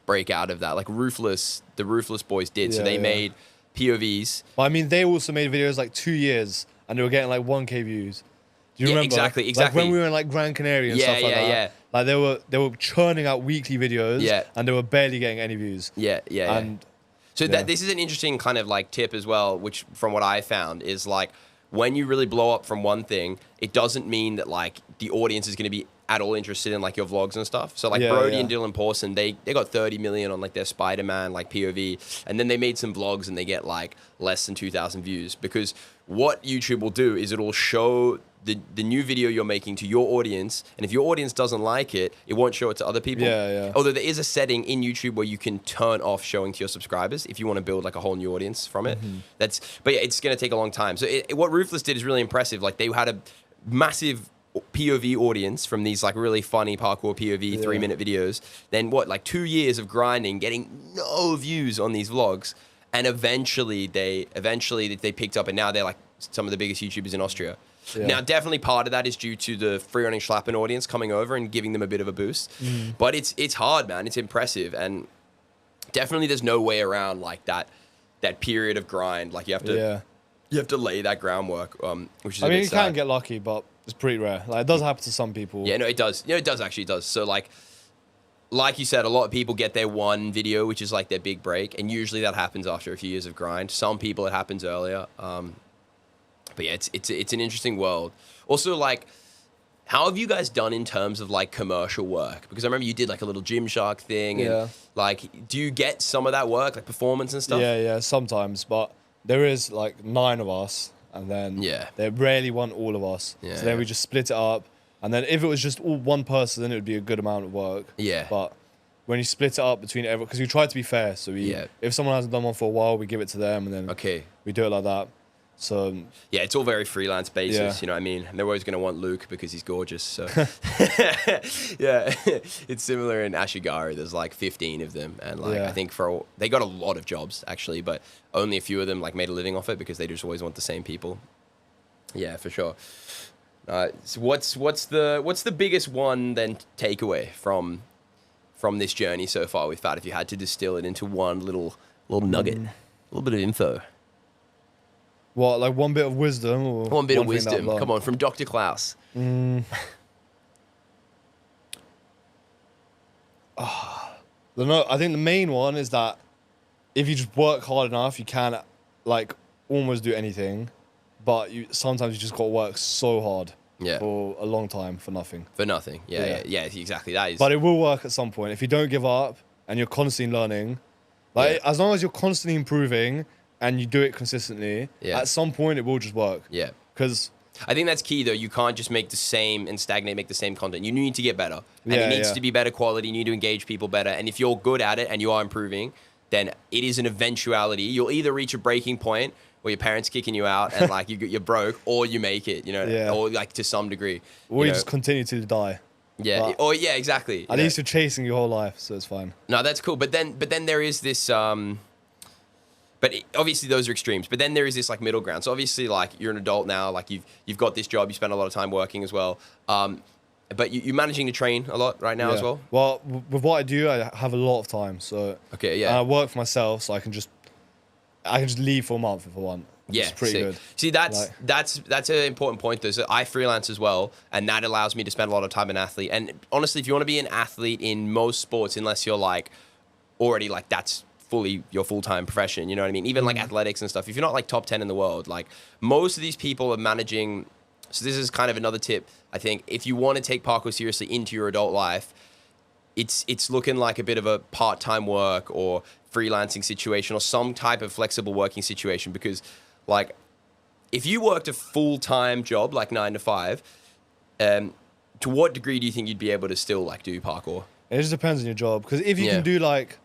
break out of that. Like the Ruthless boys did. So they made POVs. Well, I mean, they also made videos like 2 years and they were getting like 1K views. Do you remember? Exactly. Like when we were in like Gran Canaria and stuff like that. Like they were churning out weekly videos and they were barely getting any views. And so this is an interesting kind of like tip as well, which from what I found is like, when you really blow up from one thing, it doesn't mean that like the audience is going to be at all interested in like your vlogs and stuff. So like Brody and Dylan Pawson, they got 30 million on like their Spider-Man like POV, and then they made some vlogs and they get like less than 2,000 views, because what YouTube will do is it'll show the new video you're making to your audience, and if your audience doesn't like it, it won't show it to other people. Although there is a setting in YouTube where you can turn off showing to your subscribers if you want to build like a whole new audience from it. But yeah, it's going to take a long time. So what Ruthless did is really impressive. Like, they had a massive POV audience from these like really funny parkour POV 3-minute videos. Then like 2 years of grinding, getting no views on these vlogs, and eventually they picked up, and now they're like some of the biggest YouTubers in Austria. Now, definitely part of that is due to the Freerunning Schlappen audience coming over and giving them a bit of a boost. But it's hard, man. It's impressive, and definitely there's no way around like that period of grind. Like, you have to lay that groundwork, which is. I mean, you sad. can get lucky, but it's pretty rare. Like, it does happen to some people. Yeah, no, it does. You know, it does actually. It does. So like you said, a lot of people get their one video, which is like their big break, and usually that happens after a few years of grind. Some people it happens earlier. But yeah, it's an interesting world. Also, like, how have you guys done in terms of like commercial work? Because I remember you did like a little Gymshark thing, and like, do you get some of that work, like performance and stuff? Yeah, sometimes. But there is like 9 of us, and then they rarely want all of us. So then we just split it up, and then if it was just all one person, then it would be a good amount of work. But when you split it up between everyone, because we try to be fair, so if someone hasn't done one for a while, we give it to them, and then we do it like that. So yeah, it's all very freelance basis, you know what I mean? And they're always going to want Luke because he's gorgeous. So yeah, it's similar in Ashigari. There's like 15 of them, and like I think they got a lot of jobs actually, but only a few of them like made a living off it because they just always want the same people. Yeah, for sure. So what's the biggest one then takeaway from this journey so far with Phat? If you had to distill it into one little nugget, a little bit of info. What, like one bit of wisdom? Or one bit of wisdom. Come on, from Dr. Klaus. I think the main one is that if you just work hard enough, you can like almost do anything, but sometimes you just got to work so hard. for a long time for nothing. For nothing. Yeah, exactly. That is. But it will work at some point. If you don't give up and you're constantly learning, like as long as you're constantly improving and you do it consistently, at some point it will just work. Yeah. Because I think that's key, though. You can't just make the same and stagnate, make the same content. You need to get better. And it needs to be better quality. You need to engage people better. And if you're good at it and you are improving, then it is an eventuality. You'll either reach a breaking point where your parents kicking you out and like you're broke, or you make it, you know, or like to some degree. Or you just continue to die. Yeah. Exactly. At least you're chasing your whole life, so it's fine. No, that's cool. But then there is this. Obviously those are extremes. But then there is this like middle ground. So obviously like you're an adult now. Like you've got this job. You spend a lot of time working as well. But you're managing to train a lot right now as well. Well, with what I do, I have a lot of time. So and I work for myself, so I can just leave for a month if I want. Yeah, it's pretty good. See, that's an important point though. So I freelance as well, and that allows me to spend a lot of time an athlete. And honestly, if you want to be an athlete in most sports, unless you're like already like that's fully your full-time profession, you know what I mean? Even like athletics and stuff. If you're not like top 10 in the world, like most of these people are managing. So this is kind of another tip. I think if you want to take parkour seriously into your adult life, it's looking like a bit of a part-time work or freelancing situation or some type of flexible working situation, because like if you worked a full-time job like 9 to 5, to what degree do you think you'd be able to still like do parkour? It just depends on your job, because if you can do like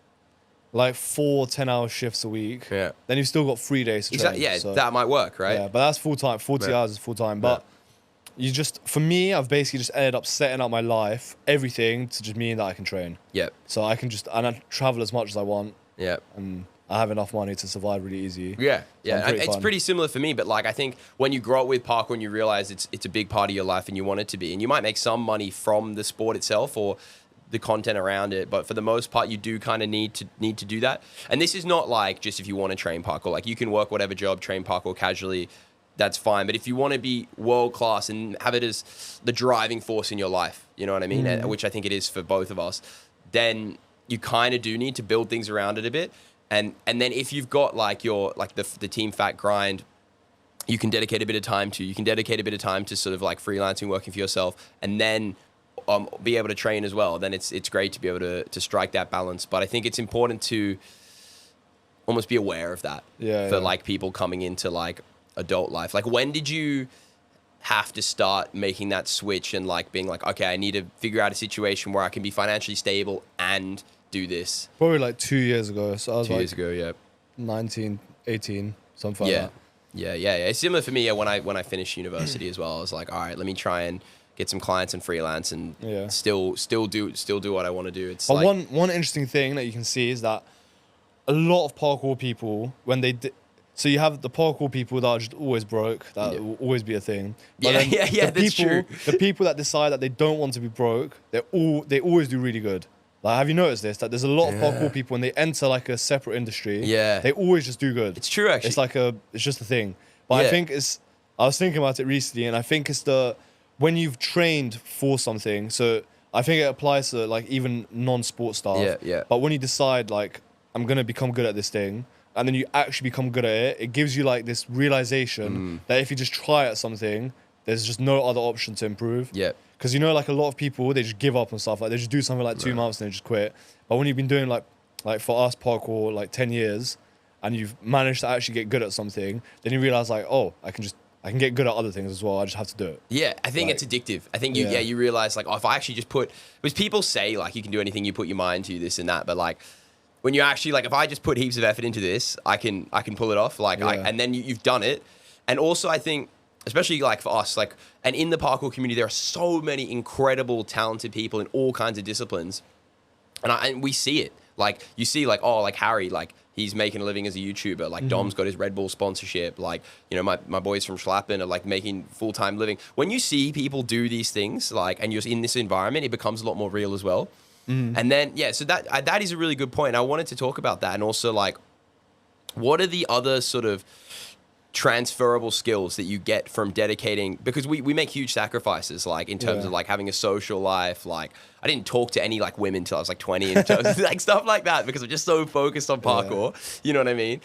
4 10-hour shifts a week, then you've still got 3 days to train. Yeah, so that might work, right? Yeah, but that's full-time. 40 hours is full-time. But you just, for me, I've basically just ended up setting up my life, everything, to just mean that I can train. Yeah. So I can just, and I travel as much as I want. Yeah. And I have enough money to survive really easy. Yeah. Yeah. It's pretty similar for me, but like I think when you grow up with parkour and you realize it's a big part of your life and you want it to be, and you might make some money from the sport itself or the content around it, but for the most part you do kind of need to do that. And this is not like just if you want to train parkour, like you can work whatever job, train parkour casually, that's fine. But if you want to be world class and have it as the driving force in your life, you know what I mean? Which I think it is for both of us, then you kind of do need to build things around it a bit. And then if you've got like your like the Team Phat grind, you can dedicate a bit of time to. You can dedicate a bit of time to sort of like freelancing, working for yourself, and then be able to train as well. Then it's great to be able to strike that balance. But I think it's important to almost be aware of that for like people coming into like adult life. Like when did you have to start making that switch and like being like, okay, I need to figure out a situation where I can be financially stable and do this? Probably like 2 years ago. So I was 2 years ago, 19, 18, something like that. Yeah. It's similar for me when I finished university as well. I was like, all right, let me try and get some clients and freelance and still do what I want to do. It's but like one interesting thing that you can see is that a lot of parkour people, when they so you have the parkour people that are just always broke, that will always be a thing. But that's true. The people that decide that they don't want to be broke, they always do really good. Like, have you noticed this? That there's a lot of parkour people when they enter like a separate industry, they always just do good. It's true, actually. It's just a thing. But I think I was thinking about it recently, and I think it's when you've trained for something. So I think it applies to like even non-sport stuff. But when you decide like I'm gonna become good at this thing, and then you actually become good at it, it gives you like this realization that if you just try at something, there's just no other option to improve. Yeah. Because you know, like a lot of people, they just give up and stuff. Like they just do something like 2 months and they just quit. But when you've been doing like for us parkour like 10 years, and you've managed to actually get good at something, then you realize like, oh, I can get good at other things as well. I just have to do it. Yeah, I think it's addictive. I think you realize like, oh, if I actually just because people say like you can do anything you put your mind to, this and that, but like when you actually like, if I just put heaps of effort into this, I can pull it off. Like, and then you've done it. And also I think, especially like for us, like, and in the parkour community, there are so many incredible, talented people in all kinds of disciplines. And we see it. Like you see like, oh, like Harry, like he's making a living as a YouTuber. Like Dom's got his Red Bull sponsorship. Like, you know, my boys from Schlappen are like making full-time living. When you see people do these things, like, and you're in this environment, it becomes a lot more real as well. And then, so that is a really good point. I wanted to talk about that. And also like, what are the other sort of transferable skills that you get from dedicating, because we make huge sacrifices, like in terms of like having a social life. Like I didn't talk to any like women till I was like 20 and like stuff like that, because I'm just so focused on parkour. You know what I mean?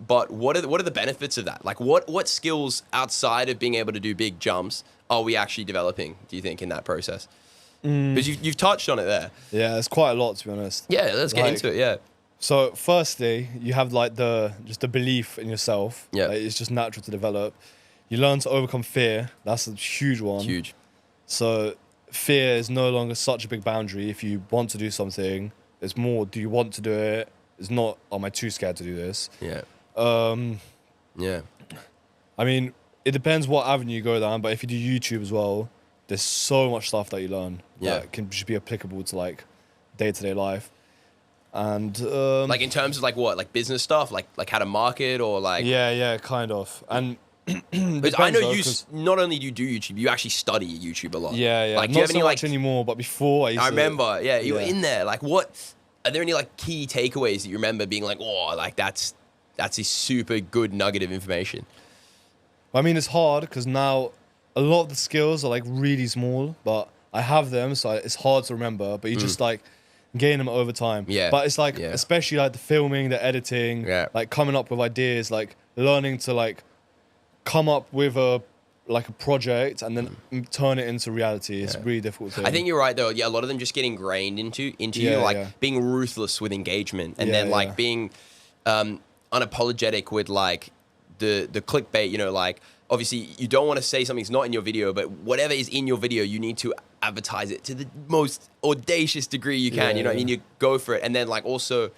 But what are the benefits of that? Like what skills outside of being able to do big jumps are we actually developing, do you think, in that process? Because you've touched on it there. Yeah, it's quite a lot, to be honest. Yeah, let's get into it, yeah. So firstly, you have like just the belief in yourself. Yeah. Like, it's just natural to develop. You learn to overcome fear. That's a huge one. Huge. So fear is no longer such a big boundary. If you want to do something, it's more, do you want to do it? It's not, am I too scared to do this? Yeah. Yeah. I mean, it depends what avenue you go down, but if you do YouTube as well, there's so much stuff that you learn that can just be applicable to like day-to-day life. And like in terms of like what, like business stuff, like how to market or like yeah, kind of. And I know you not only do you do YouTube, you actually study YouTube a lot. Yeah. Like, not do you have so any much like anymore, but before I remember, you were in there. Like, what are there any like key takeaways that you remember being like, oh, like that's a super good nugget of information? I mean, it's hard because now a lot of the skills are like really small, but I have them, so it's hard to remember. But you just like gain them over time. Yeah. But it's like, especially like the filming, the editing, like coming up with ideas, like learning to like come up with a project and then turn it into reality. It's really difficult to. I think you're right though. Yeah, a lot of them just get ingrained into you, like being ruthless with engagement, and then like being unapologetic with like the clickbait. You know, like obviously you don't want to say something's not in your video, but whatever is in your video, you need to advertise it to the most audacious degree you can. You know, you need to go for it, and then like also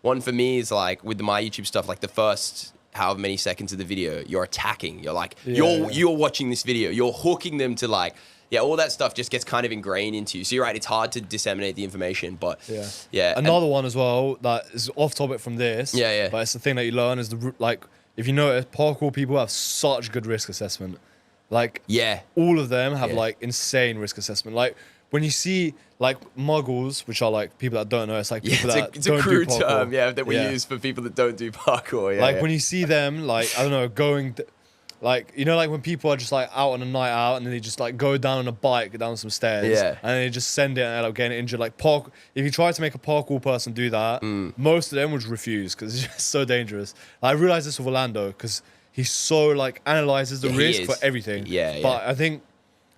one for me is like with my YouTube stuff, like the first however many seconds of the video you're attacking, you're like you're watching this video, you're hooking them to like all that stuff just gets kind of ingrained into you. So you're right, it's hard to disseminate the information, but another one as well that is off topic from this, but it's the thing that you learn is like, if you notice, parkour people have such good risk assessment. Like all of them have like insane risk assessment. Like when you see like muggles, which are like people that don't know, it's like people that it's don't a crude do parkour. term, that we use for people that don't do parkour. Like when you see them, like I don't know, going, like you know, like when people are just like out on a night out and then they just like go down on a bike down some stairs, and they just send it and they're like getting injured. Like if you try to make a parkour person do that, most of them would refuse because it's just so dangerous. I realized this with Orlando because he's so like analyzes the risk for everything. But I think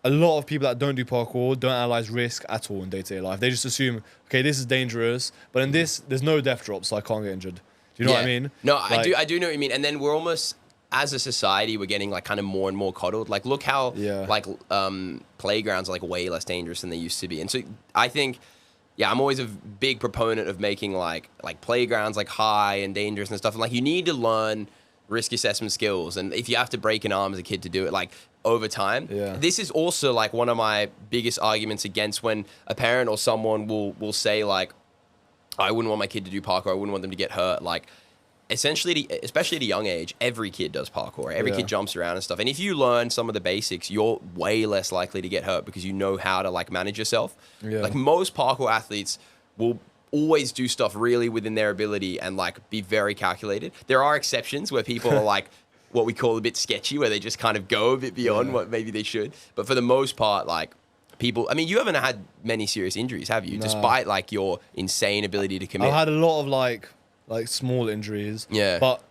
a lot of people that don't do parkour don't analyze risk at all in day-to-day life. They just assume, okay, this is dangerous, but in this, there's no death drop, so I can't get injured. Do you know what I mean? No, like, I do know what you mean. And then we're almost, as a society, we're getting like kind of more and more coddled. Like, look how like playgrounds are like way less dangerous than they used to be. And so I think, I'm always a big proponent of making like playgrounds like high and dangerous and stuff. And like you need to learn risk assessment skills, and if you have to break an arm as a kid to do it, like over time. This is also like one of my biggest arguments against when a parent or someone will say like, I wouldn't want my kid to do parkour, I wouldn't want them to get hurt. Like essentially, especially at a young age, every kid does parkour. Every kid jumps around and stuff. And if you learn some of the basics, you're way less likely to get hurt because you know how to like manage yourself. Like most parkour athletes will always do stuff really within their ability and like be very calculated. There are exceptions where people are like what we call a bit sketchy, where they just kind of go a bit beyond what maybe they should. But for the most part, like people, I mean, you haven't had many serious injuries, have you? No. Despite like your insane ability to commit. I've had a lot of like small injuries. But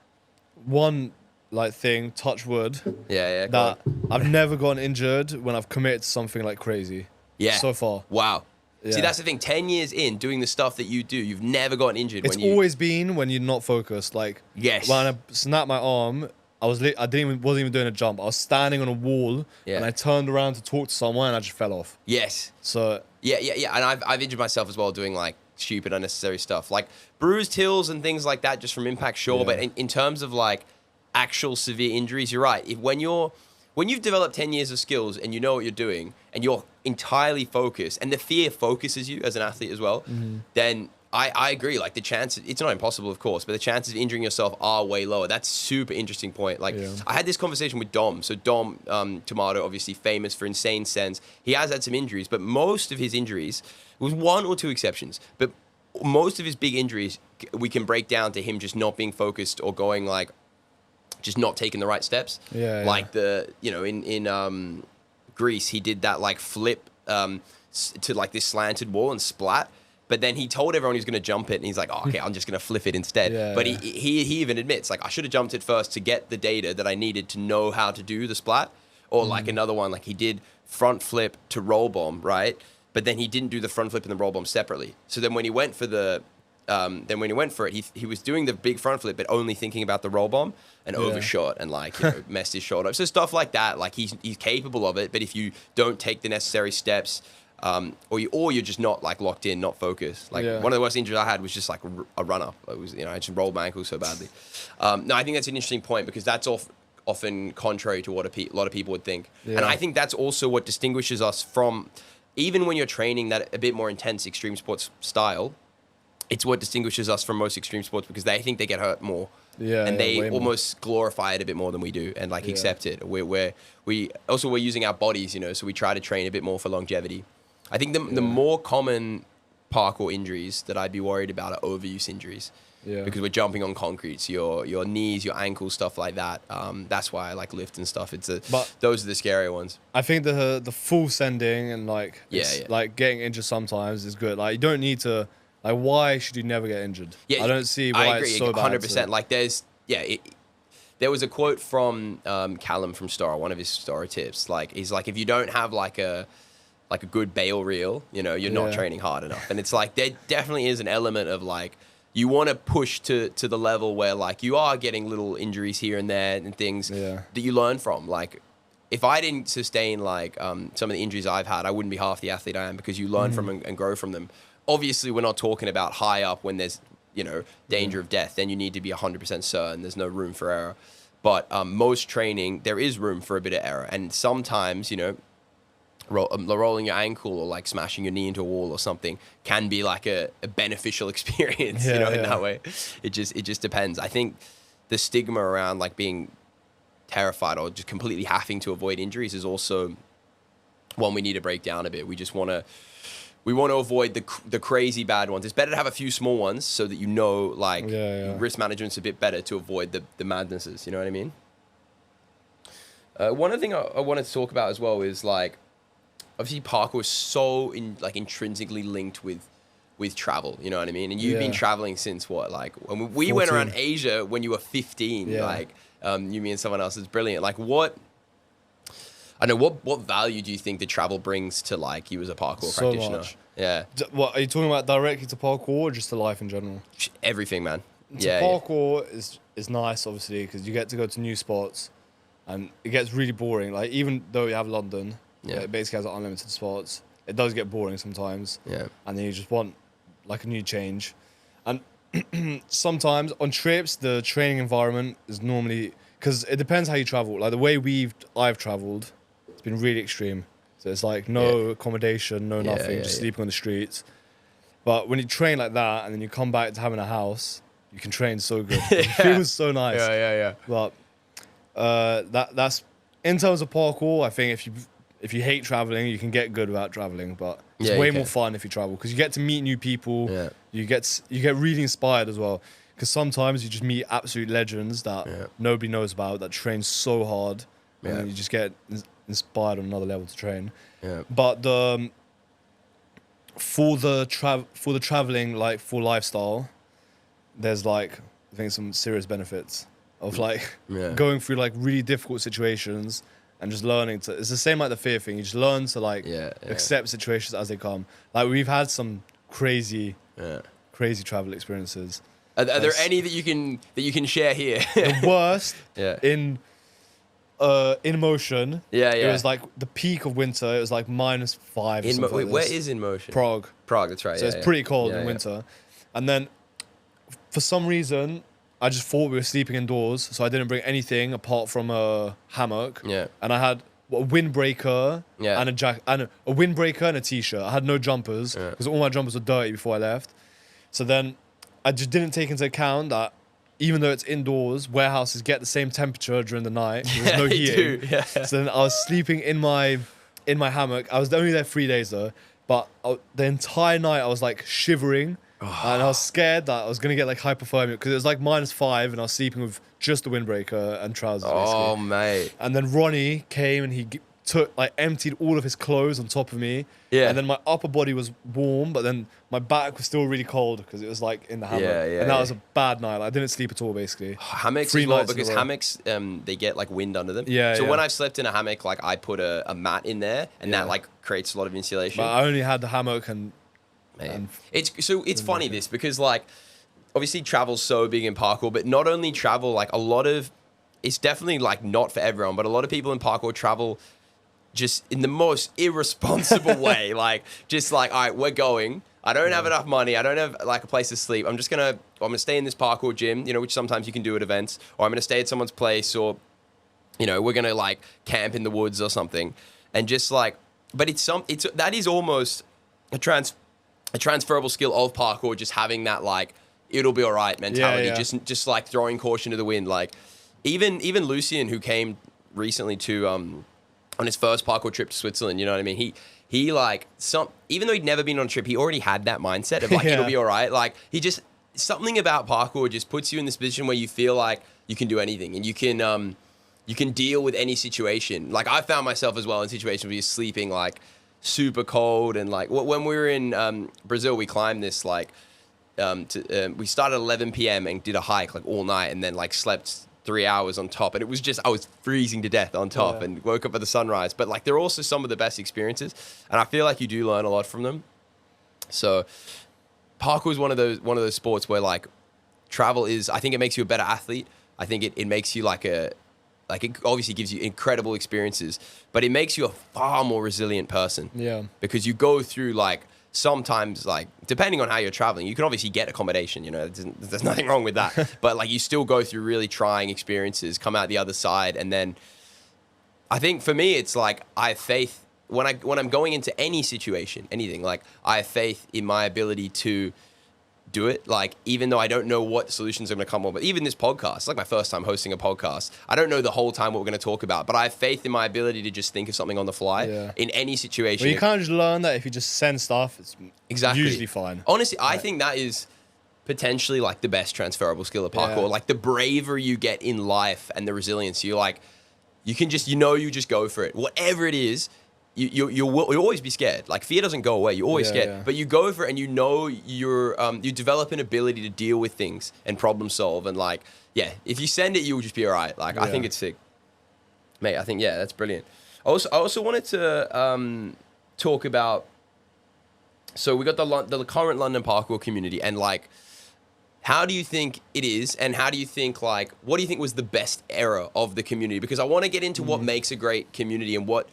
one like thing, touch wood. That I've never gotten injured when I've committed to something like crazy. So far. Wow. See, that's the thing. 10 years in doing the stuff that you do, you've never gotten injured. It's always been when you're not focused. Like when I snapped my arm, wasn't even doing a jump. I was standing on a wall and I turned around to talk to someone and I just fell off. So and I've injured myself as well doing like stupid unnecessary stuff, like bruised heels and things like that, just from impact. But in terms of like actual severe injuries, you're right. When you've developed 10 years of skills and you know what you're doing and you're entirely focused and the fear focuses you as an athlete as well, then I agree. Like the chances, it's not impossible, of course, but the chances of injuring yourself are way lower. That's a super interesting point. Like I had this conversation with Dom. So Dom Tomato, obviously famous for insane sense. He has had some injuries, but most of his injuries, with one or two exceptions, but most of his big injuries, we can break down to him just not being focused or going like, just not taking the right steps. Like in Greece, he did that like flip to like this slanted wall and splat. But then he told everyone he was going to jump it, and he's like, "Oh, okay, I'm just going to flip it instead." But he even admits, like, I should have jumped it first to get the data that I needed to know how to do the splat. Or like another one, like he did front flip to roll bomb, right? But then he didn't do the front flip and the roll bomb separately. So then when he went for it, he was doing the big front flip, but only thinking about the roll bomb and overshot and like messed his shot up. So stuff like that, like he's capable of it, but if you don't take the necessary steps, or you're just not like locked in, not focused. Like one of the worst injuries I had was just like a run up. It was I just rolled my ankle so badly. No, I think that's an interesting point because that's often contrary to what a lot of people would think, and I think that's also what distinguishes us from, even when you're training that a bit more intense extreme sports style. It's what distinguishes us from most extreme sports because they think they get hurt more. And they almost glorify it a bit more than we do and like accept it. We're using our bodies, so we try to train a bit more for longevity. I think the more common parkour injuries that I'd be worried about are overuse injuries. Because we're jumping on concrete, so your knees, your ankles, stuff like that. That's why I like lift and stuff. Those are the scary ones. I think the full sending and like like getting injured sometimes is good. Like you don't need to. Like, why should you never get injured? I don't see why it's so bad. 100%. Like, there was a quote from Callum from Star, one of his Star tips. Like, he's like, if you don't have like a good bail reel, you're not training hard enough. And it's like, there definitely is an element of like, you want to push to the level where like you are getting little injuries here and there and things that you learn from. Like, if I didn't sustain like some of the injuries I've had, I wouldn't be half the athlete I am because you learn from them and grow from them. Obviously, we're not talking about high up when there's, danger of death. Then you need to be 100% certain. There's no room for error. But most training, there is room for a bit of error. And sometimes, rolling your ankle or like smashing your knee into a wall or something can be like a beneficial experience, in that way. It just depends. I think the stigma around like being terrified or just completely having to avoid injuries is also one we need to break down a bit. We want to avoid the crazy bad ones. It's better to have a few small ones so that risk management's a bit better to avoid the madnesses. You know what I mean? One other thing I wanted to talk about as well is like, obviously parkour is so intrinsically linked with travel. You know what I mean? And you've been traveling since what? Like when we went around Asia when you were 15. Like you, me, and someone else. It's brilliant. Like what value do you think the travel brings to like you as a parkour practitioner? Much. Yeah. What are you talking about directly to parkour or just to life in general? Everything, man. Parkour is nice, obviously, because you get to go to new spots, and it gets really boring. Like even though we have London, it basically has unlimited spots. It does get boring sometimes. Yeah. And then you just want like a new change, and sometimes on trips the training environment is normally because it depends how you travel. Like the way I've traveled. It's been really extreme. So it's like no accommodation, no nothing, just sleeping on the streets. But when you train like that and then you come back to having a house, you can train so good. It feels so nice. But that's in terms of parkour. I think if you hate traveling, you can get good without traveling. But it's way more fun if you travel because you get to meet new people. Yeah. You get really inspired as well. Because sometimes you just meet absolute legends that nobody knows about that train so hard, and then you just get inspired on another level to train. But for the traveling, like for lifestyle, there's like I think some serious benefits of like going through like really difficult situations and just learning to. It's the same like the fear thing. You just learn to like accept situations as they come. Like we've had some crazy travel experiences. Are there any that you can share here? The worst in motion. It was like the peak of winter. It was like -5. Where is in motion? Prague, that's right. So it's pretty cold in winter. And then for some reason, I just thought we were sleeping indoors, so I didn't bring anything apart from a hammock. And I had a windbreaker and a jacket, and a windbreaker and a t-shirt. I had no jumpers because all my jumpers were dirty before I left. So then I just didn't take into account that even though it's indoors, warehouses get the same temperature during the night. There's no heating. So then I was sleeping in my hammock. I was only there 3 days though, but the entire night I was like shivering, and I was scared that I was gonna get like hypothermia because it was like -5, and I was sleeping with just the windbreaker and trousers. Oh mate! And then Ronnie came and he emptied all of his clothes on top of me. Yeah. And then my upper body was warm, but then my back was still really cold because it was like in the hammock. Yeah, and that was a bad night. Like, I didn't sleep at all, basically. Hammocks as well, because hammocks, they get like wind under them. Yeah. So when I've slept in a hammock, like I put a mat in there, and that like creates a lot of insulation. But I only had the hammock and it's funny this, because like obviously travel's so big in parkour, but not only travel, like it's definitely like not for everyone, but a lot of people in parkour travel just in the most irresponsible way. Like just like, all right, we're going. I don't have enough money. I don't have like a place to sleep. I'm gonna stay in this parkour gym, you know, which sometimes you can do at events, or I'm gonna stay at someone's place, or you know, we're gonna like camp in the woods or something, and just like, but that is almost a transferable skill of parkour, just having that like it'll be all right mentality, just like throwing caution to the wind. Like even Lucien, who came recently to on his first parkour trip to Switzerland, you know what I mean? He like even though he'd never been on a trip, he already had that mindset of like it'll be all right. Like something about parkour just puts you in this position where you feel like you can do anything, and you can deal with any situation. Like I found myself as well in situations where you're sleeping like super cold, and like when we were in Brazil, we climbed this like we started at 11 p.m. and did a hike like all night, and then like slept 3 hours on top, and it was just I was freezing to death on top, and woke up at the sunrise. But like they're also some of the best experiences, and I feel like you do learn a lot from them. So parkour is one of those sports where like travel is, I think it makes you a better athlete. I think it makes you it obviously gives you incredible experiences, but it makes you a far more resilient person. Yeah. Because you go through like, sometimes like, depending on how you're traveling, you can obviously get accommodation, you know, there's nothing wrong with that. But like you still go through really trying experiences, come out the other side. And then I think for me, it's like, I have faith when I'm going into any situation, anything, like I have faith in my ability to do it. Like, even though I don't know what solutions are going to come on, but even this podcast, it's like my first time hosting a podcast. I don't know the whole time what we're going to talk about, but I have faith in my ability to just think of something on the fly in any situation. Well, you can't just learn that if you just send stuff, it's usually fine. Honestly, I think that is potentially like the best transferable skill of parkour. Like the braver you get in life and the resilience, you can just, you just go for it. Whatever it is, you'll always be scared. Like fear doesn't go away. You're always scared, but you go for it, and you develop an ability to deal with things and problem solve. And like, if you send it, you'll just be all right. Like I think it's sick, mate. I think that's brilliant. I also wanted to talk about. So we got the current London Parkour community, and like, how do you think it is, and how do you think what do you think was the best era of the community? Because I want to get into what makes a great community and what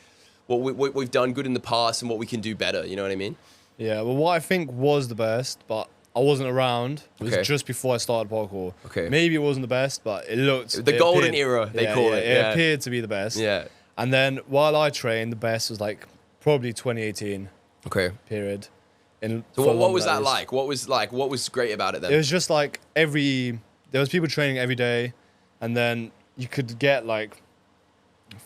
we've done good in the past and what we can do better. You know what I mean? Yeah. Well, what I think was the best, but I wasn't around. It was just before I started parkour. Okay. Maybe it wasn't the best, but the golden era. They call it. It appeared to be the best. Yeah. And then while I trained, the best was like probably 2018. Okay. Period. So what was that like? What was great about it then? It was just like there was people training every day, and then you could get like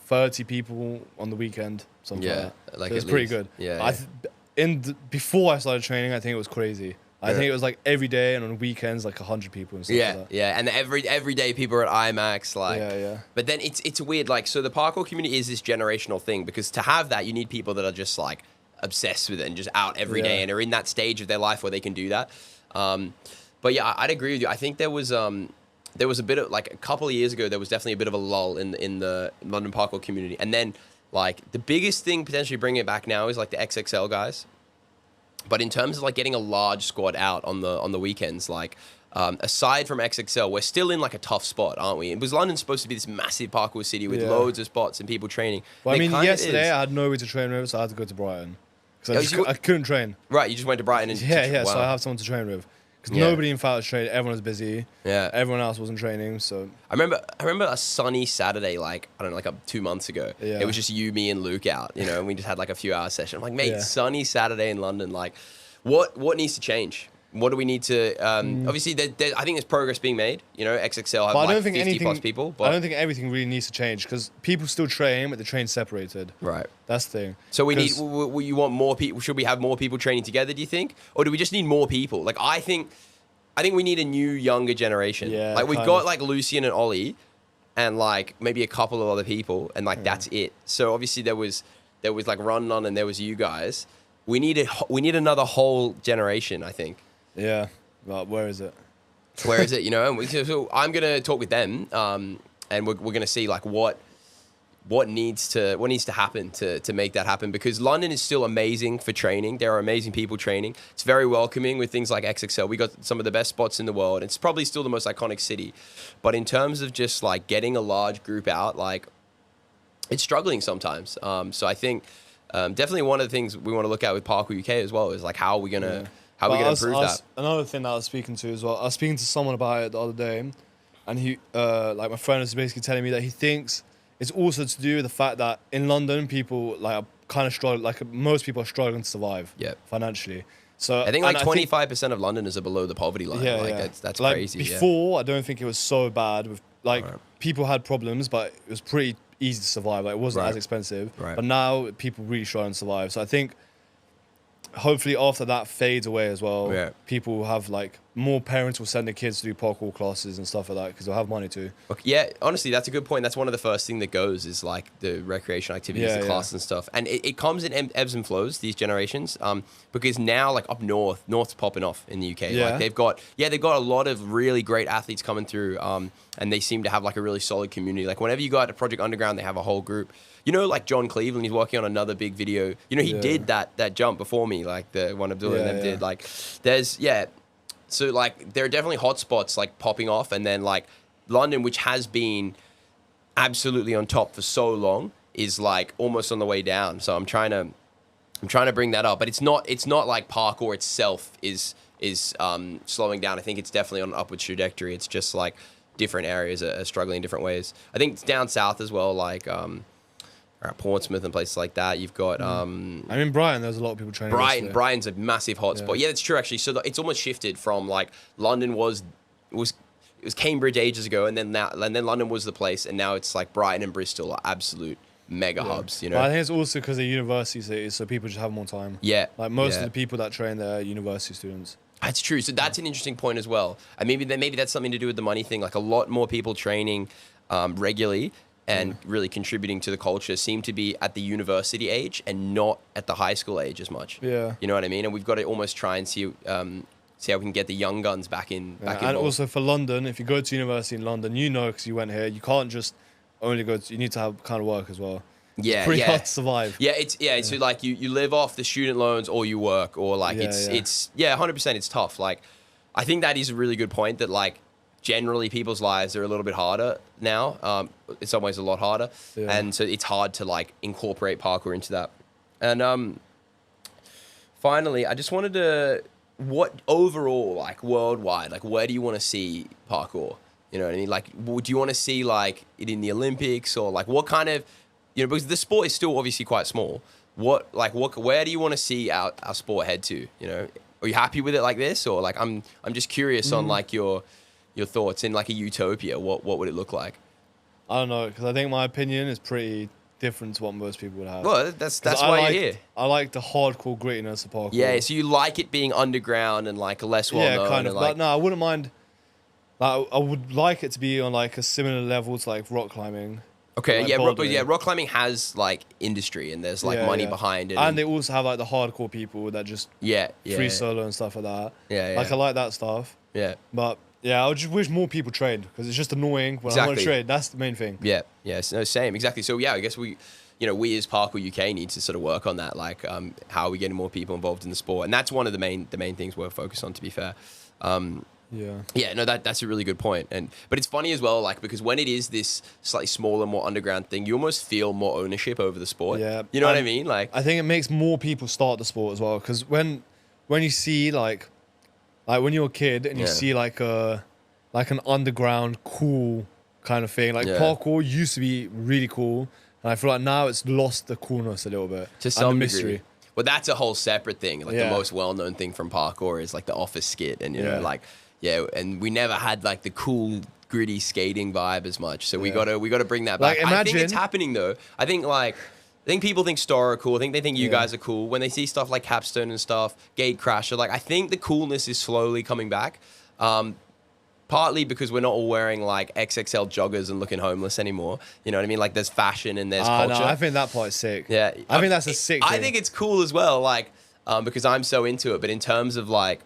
30 people on the weekend, something like that. So it was pretty good. Yeah. Before I started training, I think it was crazy. I think it was like every day, and on weekends like 100 people and stuff like that. Yeah, and every day people are at IMAX, like. Yeah. But then it's weird, like, so the parkour community is this generational thing, because to have that, you need people that are just like obsessed with it and just out every day and are in that stage of their life where they can do that. But yeah, I'd agree with you. I think there was a bit of, like, a couple of years ago, there was definitely a bit of a lull in the London Parkour community. And then, like, the biggest thing potentially bringing it back now is, like, the XXL guys. But in terms of, like, getting a large squad out on the weekends, like, aside from XXL, we're still in, like, a tough spot, aren't we? Because London's supposed to be this massive parkour city with loads of spots and people training. Well, I mean, yesterday I had nowhere to train with, so I had to go to Brighton. Because I couldn't train. Right, you just went to Brighton. And so I have someone to train with. Because nobody in Phat was training, everyone was busy. Yeah. Everyone else wasn't training, so... I remember a sunny Saturday, like, I don't know, like 2 months ago. Yeah. It was just you, me, and Luke out, you know, and we just had like a few hour session. I'm like, mate, sunny Saturday in London, like, what needs to change? What do we need to... Obviously, I think there's progress being made. You know, XXL have like 50 plus people. But I don't think everything really needs to change, because people still train, but the train's separated. Right. That's the thing. So you want more people... Should we have more people training together, do you think? Or do we just need more people? Like, I think we need a new, younger generation. Yeah, like, we've got, like, Lucien and Ollie, and like maybe a couple of other people, and like that's it. So obviously there was like Run On, and there was you guys. We need another whole generation, I think. Yeah, but where is it? Where is it? You know, and so I'm gonna talk with them, and we're gonna see like what needs to happen to make that happen, because London is still amazing for training. There are amazing people training. It's very welcoming with things like XXL. We got some of the best spots in the world. It's probably still the most iconic city, but in terms of just like getting a large group out, like it's struggling sometimes. So I think definitely one of the things we want to look at with Parkour UK as well is like how are we gonna improve that. Another thing that I was speaking to as well, I was speaking to someone about it the other day, and he like my friend was basically telling me that he thinks it's also to do with the fact that in London, people like are kind of struggling. Like most people are struggling to survive financially. So I think like 25% of Londoners are below the poverty line. Yeah, like that's like crazy. Before, I don't think it was so bad. With like people had problems, but it was pretty easy to survive. Like it wasn't as expensive. Right. But now people really struggling to survive. So I think hopefully after that fades away as well, people will have like more parents will send their kids to do parkour classes and stuff like that because they'll have money to. Okay, yeah, honestly, that's a good point. That's one of the first thing that goes is like the recreational activities, the classes and stuff. And it comes in ebbs and flows, these generations, because now like up north's popping off in the UK. Like they've got a lot of really great athletes coming through, and they seem to have like a really solid community. Like whenever you go out to Project Underground, they have a whole group. You know, like John Cleveland, he's working on another big video. You know, he did that jump before me, like the one Abdullah and them did. Like, so like there are definitely hotspots like popping off, and then like London, which has been absolutely on top for so long, is like almost on the way down. So I'm trying to bring that up, but it's not like parkour itself is slowing down. I think it's definitely on an upward trajectory. It's just like different areas are struggling in different ways. I think it's down south as well, like Portsmouth and places like that. You've got I mean Brighton, there's a lot of people training. Brighton's a massive hotspot. Yeah, that's true actually. So it's almost shifted from like London was Cambridge ages ago, and then London was the place, and now it's like Brighton and Bristol are absolute mega hubs. You know, but I think it's also because they're university cities, so people just have more time. Yeah, like most of the people that train there are university students. That's true. So that's an interesting point as well. And maybe that's something to do with the money thing. Like a lot more people training regularly and really contributing to the culture seem to be at the university age and not at the high school age as much. Yeah. You know what I mean? And we've got to almost try and see how we can get the young guns back in. And also for London, if you go to university in London, you know, because you went here, you can't just only go to, you need to have kind of work as well. Yeah, it's pretty hard to survive. Yeah, it's like you live off the student loans or you work, or like it's 100% it's tough. Like I think that is a really good point that like generally people's lives are a little bit harder now. In some ways a lot harder. Yeah. And so it's hard to like incorporate parkour into that. And finally, I just wanted to, what overall, like worldwide, like where do you want to see parkour? You know what I mean? Like, would you want to see like it in the Olympics, or like what kind of, you know, because the sport is still obviously quite small. Where do you want to see our sport head to? You know, are you happy with it like this, or like I'm just curious on like your thoughts in like a utopia. What would it look like? I don't know, because I think my opinion is pretty different to what most people would have. Well, that's why you're here. I like the hardcore grittiness of parkour. Yeah, so you like it being underground and like less well known. Yeah, kind of. Like, but no, I wouldn't mind. Like, I would like it to be on like a similar level to like rock climbing. Okay, like rock climbing has like industry and there's like money behind it. And they also have like the hardcore people that just free solo and stuff like that. Yeah. Like I like that stuff. Yeah. But yeah, I would just wish more people trained, because it's just annoying when I want to train. That's the main thing. Yeah. No, same. Exactly. So yeah, I guess we as Parkour UK need to sort of work on that, like how are we getting more people involved in the sport, and that's one of the main things we're focused on, to be fair. No, that's a really good point. But it's funny as well, like, because when it is this slightly smaller, more underground thing, you almost feel more ownership over the sport. Yeah. You know what I mean? Like, I think it makes more people start the sport as well, because when you see like when you're a kid and you see like an underground cool kind of thing, like parkour used to be really cool, and I feel like now it's lost the coolness a little bit. To some degree. Well, that's a whole separate thing. Like the most well-known thing from parkour is like the office skit, and you know, like. Yeah, and we never had like the cool, gritty skating vibe as much. So we gotta bring that back. Like, I think it's happening though. I think people think Star are cool. I think they think you guys are cool. When they see stuff like Capstone and stuff, Gate Crasher, like I think the coolness is slowly coming back. partly because we're not all wearing like XXL joggers and looking homeless anymore. You know what I mean? Like there's fashion and there's culture. No, I think that part is sick. Yeah. I think that's a sick thing. I think it's cool as well, like, because I'm so into it. But in terms of like,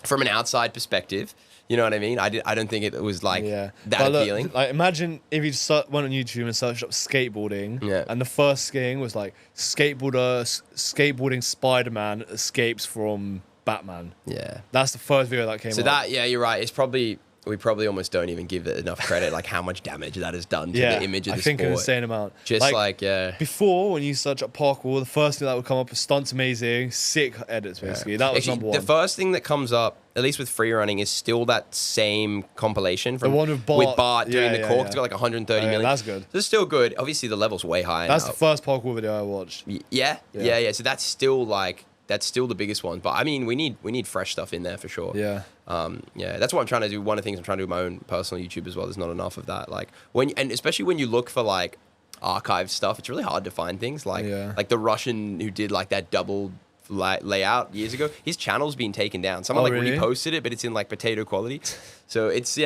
from an outside perspective, you know what I mean? I don't think it was like that appealing. Like imagine if you went on YouTube and searched up skateboarding, and the first thing was like skateboarding Spider-Man escapes from Batman. Yeah, that's the first video that came up. So that, yeah, you're right. It's probably, we probably almost don't even give it enough credit, like how much damage that has done to the image of the sport. I think an insane amount. Just like before, when you search up parkour, the first thing that would come up was stunts amazing, sick edits, basically. That was actually, number one. The first thing that comes up, at least with free running, is still that same compilation from the one with Bart doing the cork. It's got like 130 million. That's good. So it's still good. Obviously, the level's way higher. That's the first parkour video I watched. Yeah. So that's still like, that's still the biggest one. But I mean, we need fresh stuff in there for sure. Yeah. That's what I'm trying to do. One of the things I'm trying to do with my own personal YouTube as well. There's not enough of that. Like and especially when you look for like archive stuff, it's really hard to find things like the Russian who did like that double layout years ago. His channel's been taken down. Someone really? reposted it, but it's in like potato quality. So it's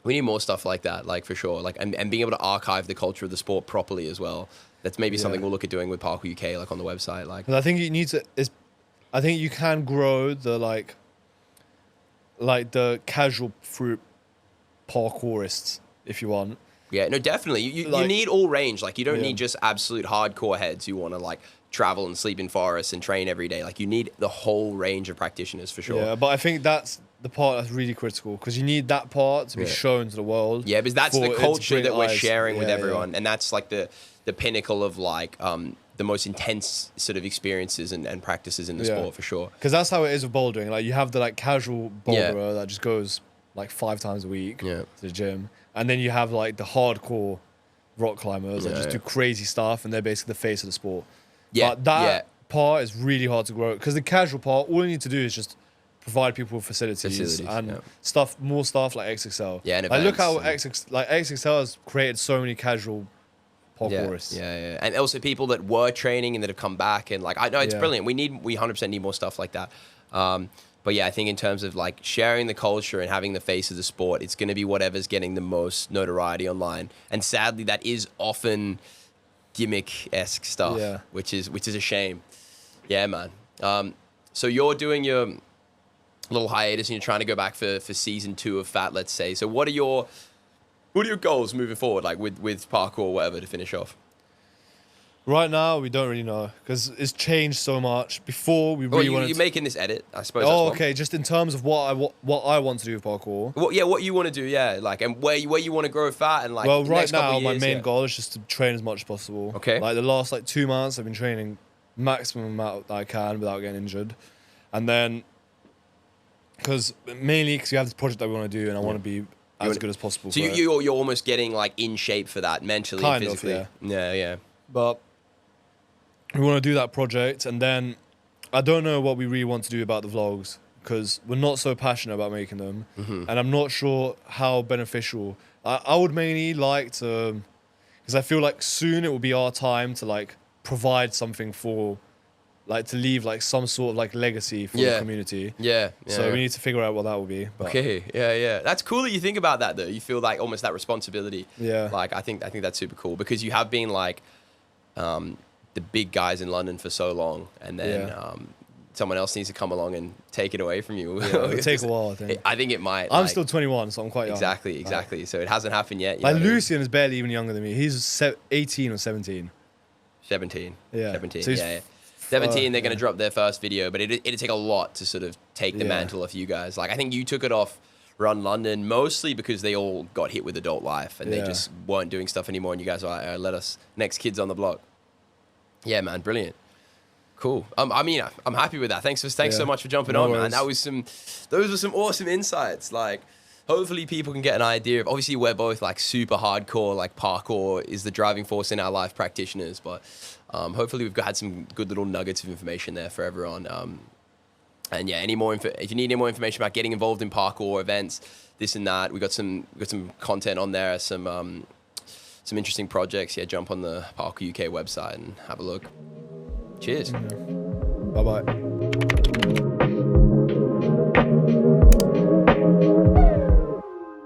we need more stuff like that, like for sure. Like and being able to archive the culture of the sport properly as well. That's maybe something we'll look at doing with Parkour UK, like on the website. Like, I think you need to. I think you can grow the like the casual fruit parkourists if you want. Yeah, no, definitely. You need all range. Like, you don't need just absolute hardcore heads who want to like travel and sleep in forests and train every day. Like, you need the whole range of practitioners for sure. Yeah, but I think that's the part that's really critical because you need that part to be shown to the world. Yeah, because that's the culture that we're sharing with everyone, yeah. and that's like the pinnacle of like the most intense sort of experiences and practices in the sport for sure. Because that's how it is with bouldering. Like, you have the like casual boulderer that just goes like 5 times a week to the gym, and then you have like the hardcore rock climbers that just do crazy stuff, and they're basically the face of the sport. Yeah, but that part is really hard to grow because the casual part, all you need to do is just provide people with facilities and more stuff like XXL. Yeah, and like look how XXL has created so many casual parkourists. Yeah. And also people that were training and that have come back, and like I know it's brilliant. We 100% need more stuff like that. But yeah, I think in terms of like sharing the culture and having the face of the sport, it's going to be whatever's getting the most notoriety online. And sadly, that is often gimmick-esque stuff, which is a shame. Yeah, man. So you're doing your little hiatus and you're trying to go back for season 2 of Phat, let's say. So what are your goals moving forward, like with parkour or whatever, to finish off? Right now, we don't really know because it's changed so much. Before, we really wanted. You're making this edit, I suppose. Oh, okay. Just in terms of what I want to do with parkour. What you want to do, like, and where you want to grow Phat, and like. Well, right now, my main goal is just to train as much as possible. Okay. Like the last 2 months, I've been training maximum amount that I can without getting injured, and then mainly because we have this project that we want to do, and I want to be as good as possible. So you're almost getting like in shape for that mentally and physically. Yeah. But we want to do that project, and then I don't know what we really want to do about the vlogs because we're not so passionate about making them, and I'm not sure how beneficial. I would mainly like to, because I feel like soon it will be our time to like provide something for, like to leave like some sort of like legacy for the community. Yeah. So we need to figure out what that will be. But. Okay. Yeah. That's cool that you think about that though. You feel like almost that responsibility. Yeah. Like I think that's super cool because you have been like the big guys in London for so long, and then someone else needs to come along and take it away from you. It'll take a while, I think. I think it might. I'm still 21, so I'm quite young. Exactly. So it hasn't happened yet. Like Lucian is barely even younger than me. He's 18 or 17. 17. Yeah. 17. So 17, they're going to drop their first video, but it'd take a lot to sort of take the mantle off you guys. Like, I think you took it off Run London mostly because they all got hit with adult life and they just weren't doing stuff anymore, and you guys were like, let us, next kids on the block. Yeah, man, brilliant. Cool. I mean, I'm happy with that. Thanks so much for jumping on, man. Those were some awesome insights. Like, hopefully people can get an idea of, obviously we're both like super hardcore, like parkour is the driving force in our life practitioners, but hopefully we've had some good little nuggets of information there for everyone. And yeah, if you need any more information about getting involved in parkour events, this and that, we got some content on there, some interesting projects. Yeah, jump on the Parkour UK website and have a look. Cheers. Bye-bye.